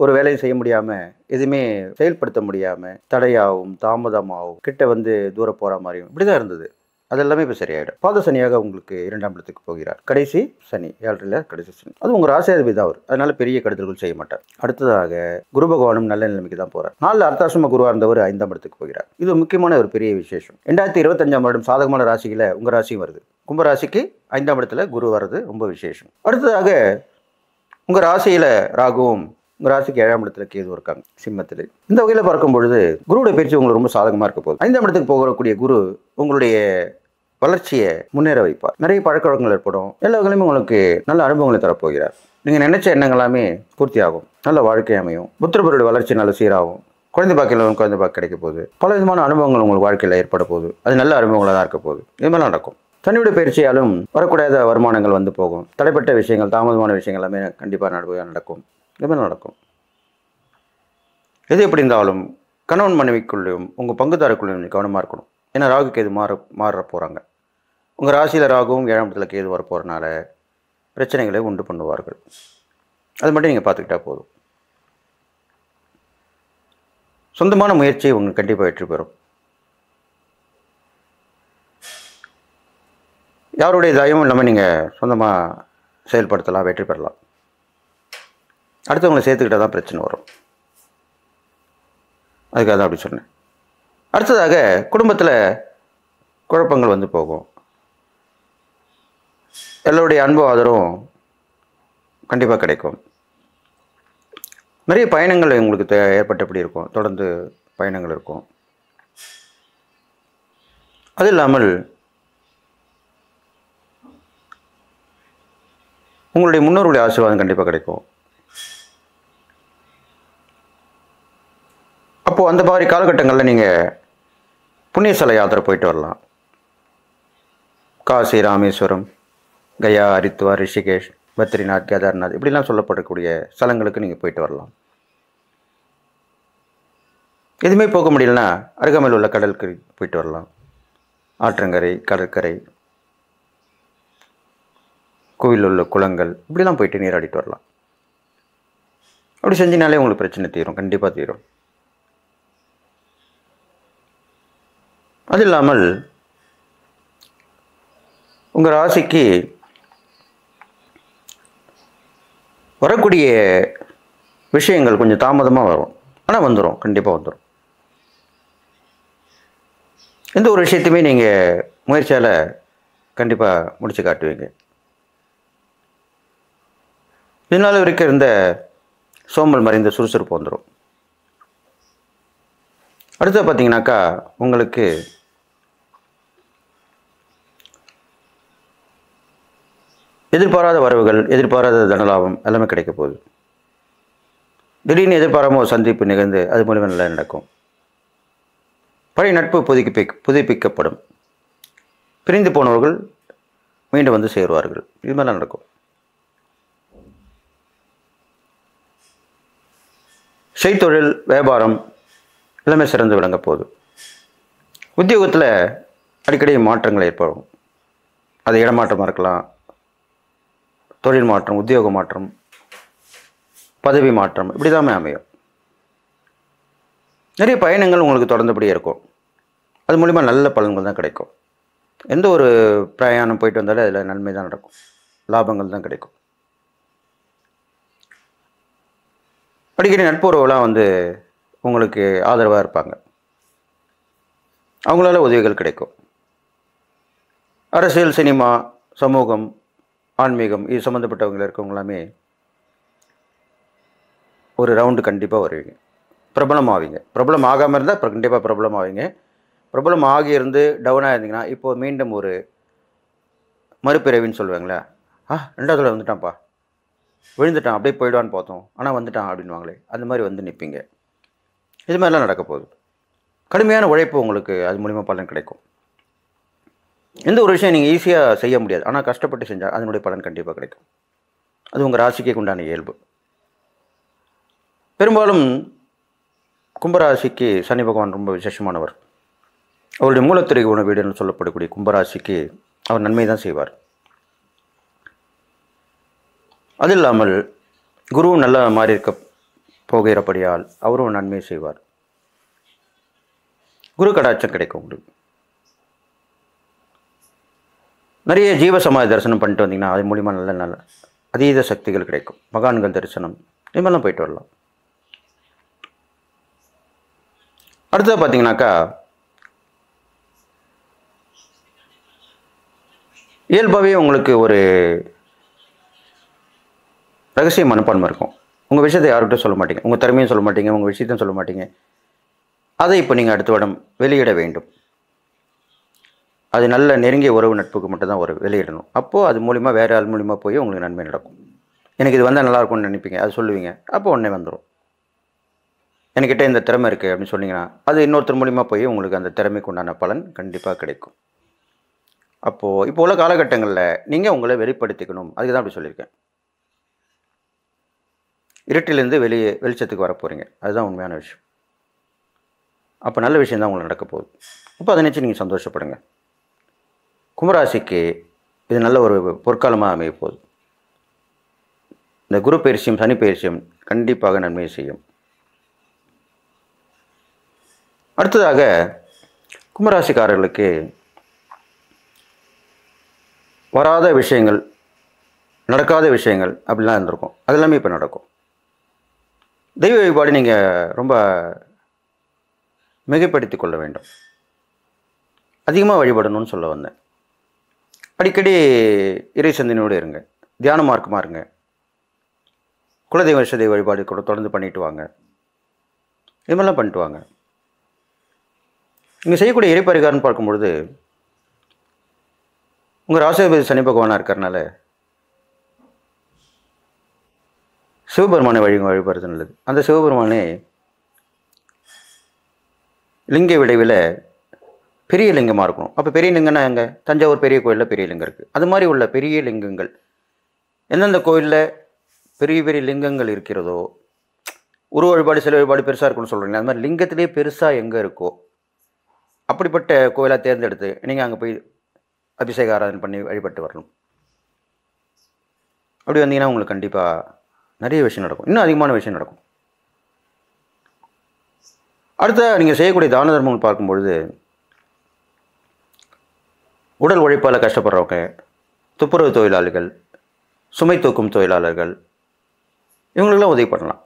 ஒரு வேலையும் செய்ய முடியாம எதுவுமே செயல்படுத்த முடியாம தடையாகவும் தாமதமாகவும் கிட்ட தூர போற மாதிரியும் இப்படிதான் இருந்தது. அதெல்லாமே இப்போ சரியாயிடும். பாத சனியாக உங்களுக்கு 2ஆம் இடத்துக்கு போகிறார். கடைசி சனி 7ல் கடைசி சனி. அது உங்கள் ராசியாதிபதி தான் அவர். அதனால பெரிய கெடுதல்கள் செய்ய மாட்டார். அடுத்ததாக குரு பகவானும் நல்ல நிலைமைக்கு தான் போறார். 4 அர்த்தாசிரம குருவா இருந்தவர் 5ஆம் இடத்துக்கு போகிறார். இது முக்கியமான ஒரு பெரிய விசேஷம். 2025ஆம் வருடம் சாதகமான ராசிகளை உங்க ராசியும் வருது. கும்பராசிக்கு 5ஆம் இடத்துல குரு வர்றது ரொம்ப விசேஷம். அடுத்ததாக உங்க ராசியில ராகுவும் உங்க ராசிக்கு 7ஆம் இடத்துல கேது இருக்காங்க சிம்மத்தில். இந்த வகையில பார்க்கும் பொழுது குருவுடைய பயிற்சி உங்களுக்கு ரொம்ப சாதகமா இருக்க போகுது. 5ஆம் இடத்துக்கு போகக்கூடிய குரு உங்களுடைய வளர்ச்சியை முன்னேற வைப்பார். நிறைய பழக்க வழக்கங்கள் ஏற்படும். எல்லா வகையிலுமே உங்களுக்கு நல்ல அனுபவங்களை தரப்போகிறார். நீங்க நினைச்ச எண்ணங்கள் எல்லாமே பூர்த்தி ஆகும். நல்ல வாழ்க்கை அமையும். புத்திரபுருடைய வளர்ச்சி நல்ல சீராகும். குழந்தை பாக்கியம் குழந்தை பாக்கு கிடைக்க போகுது. பல விதமான அனுபவங்கள் உங்களுக்கு வாழ்க்கையில் ஏற்பட போகுது. அது நல்ல அனுபவங்களாக தான் இருக்க போகுது. இது மாதிரிலாம் நடக்கும். சனியுடைய பயிற்சியாலும் வரக்கூடாத வருமானங்கள் போகும். தடைப்பட்ட விஷயங்கள் தாமதமான விஷயங்கள் எல்லாமே கண்டிப்பாக நடக்கும். இது மாதிரி நடக்கும். எது எப்படி இருந்தாலும் கணவன் மனைவிக்குள்ளேயும் உங்கள் பங்குதாரக்குள்ளேயும் கவனமாக இருக்கணும். ஏன்னா ராகு கேது மாற போகிறாங்க. உங்கள் ராசியில் ராகுவும் 7ஆம் இடத்துல கேது வர போகிறனால பிரச்சனைகளை உண்டு பண்ணுவார்கள். அது மட்டும் நீங்கள் பார்த்துக்கிட்டா போதும். சொந்தமான முயற்சி உங்களுக்கு கண்டிப்பாக வெற்றி பெறும். யாருடைய தயவும் இல்லாமல் நீங்கள் சொந்தமாக செயல்படுத்தலாம், வெற்றி பெறலாம். அடுத்தவங்களை சேர்த்துக்கிட்டால் தான் பிரச்சனை வரும். அதுக்காக தான் அப்படி சொன்னேன். அடுத்ததாக குடும்பத்தில் குழப்பங்கள் போகும். எல்லோருடைய அன்பும் ஆதரவும் கண்டிப்பாக கிடைக்கும். நிறைய பயணங்கள் உங்களுக்கு ஏற்பட்டபடி இருக்கும். தொடர்ந்து பயணங்கள் இருக்கும். அது இல்லாமல் உங்களுடைய முன்னோருடைய ஆசீர்வாதம் கண்டிப்பாக கிடைக்கும். அப்போது அந்த மாதிரி காலகட்டங்களில் நீங்கள் புண்ணியஸ்தல யாத்திரை போயிட்டு வரலாம். காசி, ராமேஸ்வரம், கயா, ஹரித்வார், ரிஷிகேஷ், பத்ரிநாத், கேதார்நாத் இப்படிலாம் சொல்லப்படக்கூடிய ஸ்தலங்களுக்கு நீங்கள் போயிட்டு வரலாம். எதுவுமே போக முடியலன்னா அருகாமையில் உள்ள கடலுக்கு போயிட்டு வரலாம். ஆற்றங்கரை, கடற்கரை, கோவில் உள்ள குளங்கள் இப்படிலாம் போயிட்டு நீராடிட்டு வரலாம். அப்படி செஞ்சினாலே உங்களுக்கு பிரச்சனை தீரும். கண்டிப்பாக தீரும். அது இல்லாமல் உங்கள் ராசிக்கு வரக்கூடிய விஷயங்கள் கொஞ்சம் தாமதமாக வரும். ஆனால் வந்துடும். கண்டிப்பாக வந்துடும். எந்த ஒரு விஷயத்தையுமே நீங்கள் முயற்சியால் கண்டிப்பாக முடிச்சு காட்டுவீங்க. இதனால் வரைக்கும் இருந்த சோம்பல் மறைந்த சுறுசுறுப்பு வந்துடும். அடுத்து பார்த்தீங்கன்னாக்கா உங்களுக்கு எதிர்பாராத வரவுகள், எதிர்பாராத தனலாபம் எல்லாமே கிடைக்க போகுது. திடீர்னு எதிர்பாராம ஒரு சந்திப்பு நிகழ்ந்து அது மூலமாக நல்லா நடக்கும். பழைய நட்பு புதுப்பிக்கப்படும். பிரிந்து போனவர்கள் மீண்டும் சேருவார்கள். இது மாதிரிலாம் நடக்கும். செய்தொழில், வியாபாரம் எல்லாமே சிறந்து விளங்க போகுது. உத்தியோகத்தில் அடிக்கடி மாற்றங்கள் ஏற்படும். அது இடமாற்றமாக இருக்கலாம், தொழில் மாற்றம், உத்தியோக மாற்றம், பதவி மாற்றம், இப்படி தான் அமையும். நிறைய பயணங்கள் உங்களுக்கு தொடர்ந்தபடியே இருக்கும். அது மூலிமா நல்ல பலன்கள் தான் கிடைக்கும். எந்த ஒரு பிரயாணம் போயிட்டு வந்தாலும் அதில் நன்மை தான் நடக்கும், லாபங்கள் தான் கிடைக்கும். அடிக்கடி நட்புறவுலாம் வந்து உங்களுக்கு ஆதரவாக இருப்பாங்க, அவங்களால உதவிகள் கிடைக்கும். அரசியல், சினிமா, சமூகம், ஆன்மீகம் இது சம்மந்தப்பட்டவங்க இருக்கவங்க எல்லாமே ஒரு ரவுண்டு கண்டிப்பாக வருவீங்க, பிரபலம் ஆவீங்க. பிரபலம் ஆகாமல் இருந்தால் கண்டிப்பாக பிரபலம் ஆவீங்க. பிரபலம் ஆகியிருந்து டவுனாக இருந்தீங்கன்னா இப்போது மீண்டும் ஒரு மறுபிறவின்னு சொல்லுவாங்களே, ரெண்டாவது தடவை வந்துட்டான்ப்பா, விழுந்துட்டான், அப்படியே போயிடுவான்னு பார்த்தோம், ஆனால் வந்துட்டான் அப்படின்வாங்களே, அந்த மாதிரி வந்து நிற்பீங்க. இது மாதிரிலாம் நடக்க போகுது. கடுமையான உழைப்பு உங்களுக்கு அது மூலிமா பலன் கிடைக்கும். எந்த ஒரு விஷயம் நீங்கள் ஈஸியாக செய்ய முடியாது, ஆனால் கஷ்டப்பட்டு செஞ்சால் அதனுடைய பலன் கண்டிப்பாக கிடைக்கும். அது உங்கள் ராசிக்கே உண்டான இயல்பு. பெரும்பாலும் கும்பராசிக்கு சனி பகவான் ரொம்ப விசேஷமானவர். அவருடைய மூலத்திரிகோண வீடுன்னு சொல்லப்படக்கூடிய கும்பராசிக்கு அவர் நன்மை தான் செய்வார். அது இல்லாமல் குருவும் நல்லா மாறி இருக்க போகிறபடியால் அவரும் நன்மை செய்வார். குரு கடாட்சம் கிடைக்கும் உங்களுக்கு. நிறைய ஜீவ சமாதி தரிசனம் பண்ணிட்டு வந்தீங்கன்னா அது மூலிமா நல்ல நல்ல அதீத சக்திகள் கிடைக்கும். மகான்கள் தரிசனம் இது மாதிரிலாம் போயிட்டு வரலாம். அடுத்தது பார்த்தீங்கன்னாக்கா இயல்பாகவே உங்களுக்கு ஒரு ரகசிய மனப்பான்மை இருக்கும். உங்கள் விஷயத்தை யார்கிட்ட சொல்ல மாட்டீங்க, உங்கள் திறமையும் சொல்ல மாட்டீங்க, உங்கள் விஷயத்தையும் சொல்ல மாட்டீங்க. அதை இப்போ நீங்கள் அடுத்த வருடம் வெளியிட வேண்டும். அது நல்ல நெருங்கிய உறவு நட்புக்கு மட்டும்தான் ஒரு வெளியிடணும். அப்போது அது மூலிமா வேறு ஆள் மூலிமா போய் உங்களுக்கு நன்மை நடக்கும். எனக்கு இது வந்தால் நல்லாயிருக்கும்னு நினைப்பீங்க, அது சொல்லுவீங்க, அப்போ உடனே வந்துடும். என்கிட்ட இந்த திறமை இருக்குது அப்படின்னு சொன்னீங்கன்னா அது இன்னொருத்தர் மூலிமா போய் உங்களுக்கு அந்த திறமைக்கு உண்டான பலன் கண்டிப்பாக கிடைக்கும். அப்போது இப்போ உள்ள காலகட்டங்களில் நீங்கள் உங்களை வெளிப்படுத்திக்கணும், அதுக்கு தான் அப்படி சொல்லியிருக்கேன். இருட்டிலேருந்து வெளிச்சத்துக்கு வர போகிறீங்க, அதுதான் உண்மையான விஷயம். அப்போ நல்ல விஷயம் தான் உங்களுக்கு நடக்க போகுது. அப்போ அதை நினச்சி நீங்கள் சந்தோஷப்படுங்க. கும்பராசிக்கு இது நல்ல ஒரு பொற்காலமாக அமைய போகுது. இந்த குரு பயிற்சியும் சனி பயிற்சியும் கண்டிப்பாக நன்மையை செய்யும். அடுத்ததாக கும்பராசிக்காரர்களுக்கு வராத விஷயங்கள், நடக்காத விஷயங்கள் அப்படிலாம் இருந்திருக்கும், அது எல்லாமே இப்போ நடக்கும். தெய்வ வழிபாடு நீங்கள் ரொம்ப மிகைப்படுத்தி கொள்ள வேண்டும். அதிகமாக வழிபடணும்னு சொல்ல வந்தேன். அடிக்கடி இறை சிந்தனையோடு இருங்க, தியான மார்க்கமாக இருங்க. குலதெய்வ இஷ்டதெய்வ வழிபாடு கூட தொடர்ந்து பண்ணிட்டு வாங்க. இது மாதிரிலாம் பண்ணிட்டு வாங்க. நீங்கள் செய்யக்கூடிய இறை பரிகாரம்னு பார்க்கும்பொழுது உங்கள் ராசிபதி சனி பகவானாக இருக்கிறனால சிவபெருமானை வழிபடுறது நல்லது. அந்த சிவபெருமானே லிங்க விளைவில் பெரிய லிங்கமாக இருக்கணும். அப்போ பெரிய லிங்கம்னா எங்கே? தஞ்சாவூர் பெரிய கோயிலில் பெரிய லிங்கம் இருக்குது. அது மாதிரி உள்ள பெரிய லிங்கங்கள் எந்தெந்த கோயிலில் பெரிய பெரிய லிங்கங்கள் இருக்கிறதோ, உருவ வழிபாடு சில வழிபாடு பெருசாக இருக்குன்னு சொல்கிறீங்களா, அது மாதிரி லிங்கத்திலே பெருசாக எங்கே இருக்கோ அப்படிப்பட்ட கோயிலாக தேர்ந்தெடுத்து நீங்கள் அங்கே போய் அபிஷேக ஆராதனை பண்ணி வழிபட்டு வரணும். அப்படி வந்தீங்கன்னா உங்களுக்கு கண்டிப்பாக நிறைய விஷயம் நடக்கும், இன்னும் அதிகமான விஷயம் நடக்கும். அடுத்த நீங்கள் செய்யக்கூடிய தான தர்மங்கள் பார்க்கும்பொழுது உடல் உழைப்பால் கஷ்டப்படுறவங்க, துப்புரவு தொழிலாளிகள், சுமை தூக்கும் தொழிலாளர்கள், இவங்களுக்கெல்லாம் உதவி பண்ணலாம்.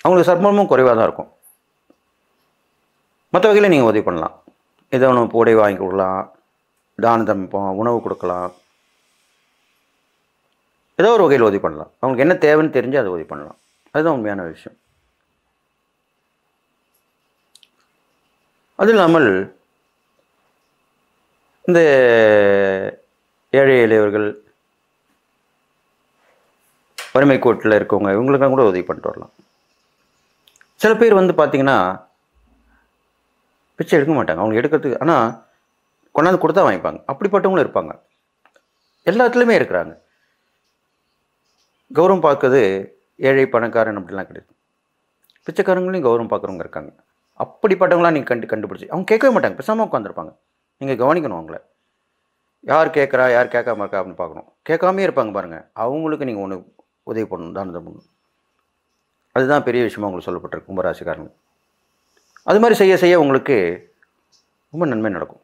அவங்களுக்கு சம்பளமும் குறைவாக தான் இருக்கும். மற்ற வகையில் நீங்கள் உதவி பண்ணலாம். ஏதோ ஒன்று உடை வாங்கி கொடுக்கலாம், தான தர்மம், உணவு கொடுக்கலாம், ஏதோ ஒரு வகையில் உதவி பண்ணலாம். அவங்களுக்கு என்ன தேவைன்னு தெரிஞ்சு அதை உதவி பண்ணலாம். அதுதான் உண்மையான விஷயம். அது இல்லாமல் இந்த ஏழை எளியவர்கள், வறுமை கோட்டில் இருக்கவங்க, இவங்களுக்கெல்லாம் கூட உதவி பண்ணிட்டு வரலாம். சில பேர் வந்து பார்த்திங்கன்னா பிச்சை எடுக்க மாட்டாங்க, அவங்க எடுக்கிறதுக்கு ஆனால் கொண்டாந்து கொடுத்தா வாங்கிப்பாங்க. அப்படிப்பட்டவங்களும் இருப்பாங்க, எல்லாத்துலேயுமே இருக்கிறாங்க. கௌரவம் பார்க்குறது ஏழை பணக்காரன் அப்படிலாம் கிடையாது. பிச்சைக்காரங்களையும் கௌரவம் பார்க்குறவங்க இருக்காங்க. அப்படிப்பட்டவங்களாம் நீங்கள் கண்டுபிடிச்சி அவங்க கேட்கவே மாட்டாங்க, பேசாமல் உட்காந்துருப்பாங்க. நீங்கள் கவனிக்கணும் அவங்கள. யார் கேட்குறா யார் கேட்காம இருக்கா அப்படின்னு பார்க்கணும். கேட்காமே இருப்பாங்க பாருங்கள், அவங்களுக்கு நீங்கள் ஒன்று உதவி பண்ணணும், தானதம் பண்ணணும். அதுதான் பெரிய விஷயமா உங்களுக்கு சொல்லப்பட்டிருக்கு கும்பராசிக்காரங்க. அது மாதிரி செய்ய செய்ய உங்களுக்கு ரொம்ப நன்மை நடக்கும்.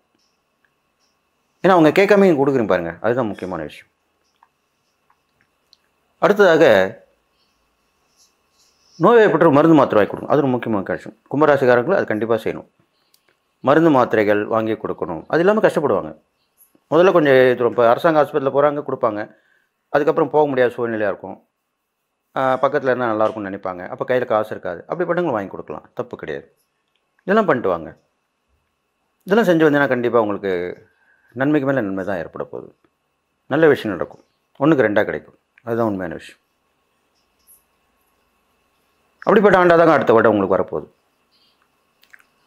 ஏன்னா அவங்க கேட்காம நீங்கள் கொடுக்குறீங்க பாருங்கள், அதுதான் முக்கியமான விஷயம். அடுத்ததாக நோய்வாய்ப்பட்ட மருந்து மாத்திரை வாங்கி கொடுக்கணும். அது ஒரு முக்கியமான விஷயம். கும்பராசிக்காரங்களும் அது கண்டிப்பாக செய்யணும். மருந்து மாத்திரைகள் வாங்கி கொடுக்கணும். அது இல்லாமல் கஷ்டப்படுவாங்க. முதல்ல கொஞ்சம் இப்போ அரசாங்க ஹாஸ்பிட்டலில் போகிறாங்க, கொடுப்பாங்க. அதுக்கப்புறம் போக முடியாத சூழ்நிலையாக இருக்கும். பக்கத்தில் இருந்தால் நல்லாயிருக்கும்னு நினைப்பாங்க. அப்போ கையில் காசு இருக்காது. அப்படிப்பட்டவங்களும் வாங்கி கொடுக்கலாம், தப்பு கிடையாது. இதெல்லாம் பண்ணிட்டு வாங்க. இதெல்லாம் செஞ்சு வந்தீங்கன்னா கண்டிப்பாக உங்களுக்கு நன்மைக்கு மேலே நன்மை தான் ஏற்பட போகுது. நல்ல விஷயம் நடக்கும். 1க்கு 2 கிடைக்கும். அதுதான் உண்மையான விஷயம். அப்படிப்பட்ட ஆண்டாக தாங்க அடுத்த வருடம் உங்களுக்கு வரப்போகுது.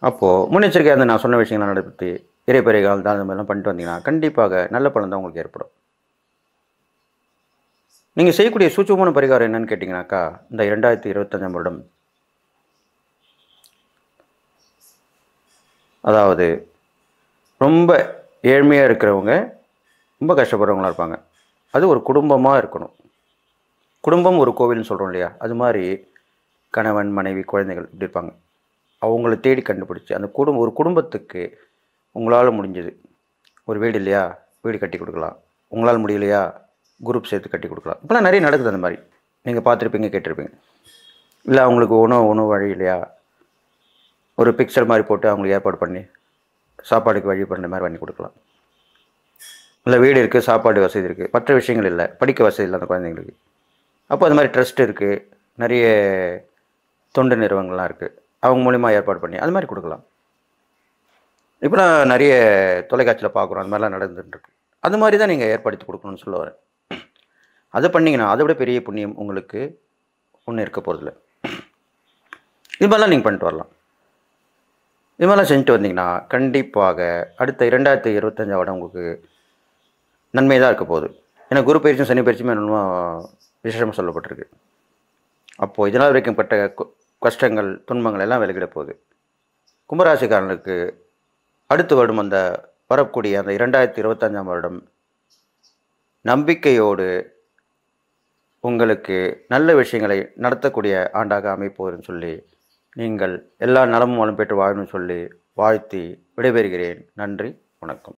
அப்போது முன்னெச்சரிக்கையாக இருந்து நான் சொன்ன விஷயங்களை நடத்தி இறைப்பெறைகள் தான் இந்த மாதிரிலாம் பண்ணிட்டு வந்தீங்கன்னா கண்டிப்பாக நல்ல பலன் தான் உங்களுக்கு ஏற்படும். நீங்கள் செய்யக்கூடிய சூட்சமான பரிகாரம் என்னன்னு கேட்டிங்கனாக்கா, இந்த 2025 வருடம், அதாவது ரொம்ப ஏழ்மையாக இருக்கிறவங்க, ரொம்ப கஷ்டப்படுறவங்களாக இருப்பாங்க. அது ஒரு குடும்பமாக இருக்கணும். குடும்பம் ஒரு கோவில்னு சொல்கிறோம் இல்லையா, அது மாதிரி கணவன் மனைவி குழந்தைகள் இப்படி இருப்பாங்க. அவங்கள தேடி கண்டுபிடிச்சி அந்த ஒரு குடும்பத்துக்கு உங்களால் முடிஞ்சது, ஒரு வீடு இல்லையா வீடு கட்டி கொடுக்கலாம், உங்களால் முடியலையா குரூப் சேர்த்து கட்டி கொடுக்கலாம். இப்போலாம் நிறைய நடக்குது. அந்த மாதிரி நீங்கள் பார்த்துருப்பீங்க, கேட்டிருப்பீங்க. இல்லை அவங்களுக்கு உணவு வழி இல்லையா, ஒரு பிக்சர் மாதிரி போட்டு அவங்களுக்கு ஏற்பாடு பண்ணி சாப்பாடுக்கு வழி பண்ணுற மாதிரி பண்ணி கொடுக்கலாம். இல்லை வீடு இருக்குது, சாப்பாடு வசதி இருக்குது, மற்ற விஷயங்கள் இல்லை, படிக்க வசதி இல்லை அந்த குழந்தைங்களுக்கு. அப்போ அது மாதிரி ட்ரஸ்ட் இருக்குது, நிறைய தொண்டு நிறுவனங்கள்லாம் இருக்குது, அவங்க மூலிமா ஏற்பாடு பண்ணி அது மாதிரி கொடுக்கலாம். இப்போ நான் நிறைய தொலைக்காட்சியில் பார்க்குறோம், அது மாதிரிலாம் நடந்துட்டுருக்கு. அது மாதிரி தான் நீங்கள் ஏற்படுத்தி கொடுக்கணும்னு சொல்ல வரேன். அதை பண்ணிங்கன்னா அதை விட பெரிய புண்ணியம் உங்களுக்கு ஒன்றும் இருக்க போகிறதில்ல. இது மாதிரிலாம் நீங்கள் பண்ணிட்டு வரலாம். இது மாதிரிலாம் செஞ்சுட்டு வந்தீங்கன்னா கண்டிப்பாக அடுத்த 2025 வருடம் உங்களுக்கு நன்மை தான் இருக்க போகுது. ஏன்னா குரு பயிற்சியும் சனி பயிற்சியுமே ரொம்ப விசேஷமாக சொல்லப்பட்டிருக்கு. அப்போது இதனால் வரைக்கும் பட்ட கஷ்டங்கள் துன்பங்கள் எல்லாம் விலகிட போகுது. கும்பராசிக்காரனுக்கு அடுத்த வருடம் அந்த வரக்கூடிய அந்த 2025 வருடம் நம்பிக்கையோடு உங்களுக்கு நல்ல விஷயங்களை நடத்தக்கூடிய ஆண்டாக அமைப்போதுன்னு சொல்லி, நீங்கள் எல்லா நலமும் வளம் பெற்று வாழணும்னு சொல்லி வாழ்த்தி விடைபெறுகிறேன். நன்றி, வணக்கம்.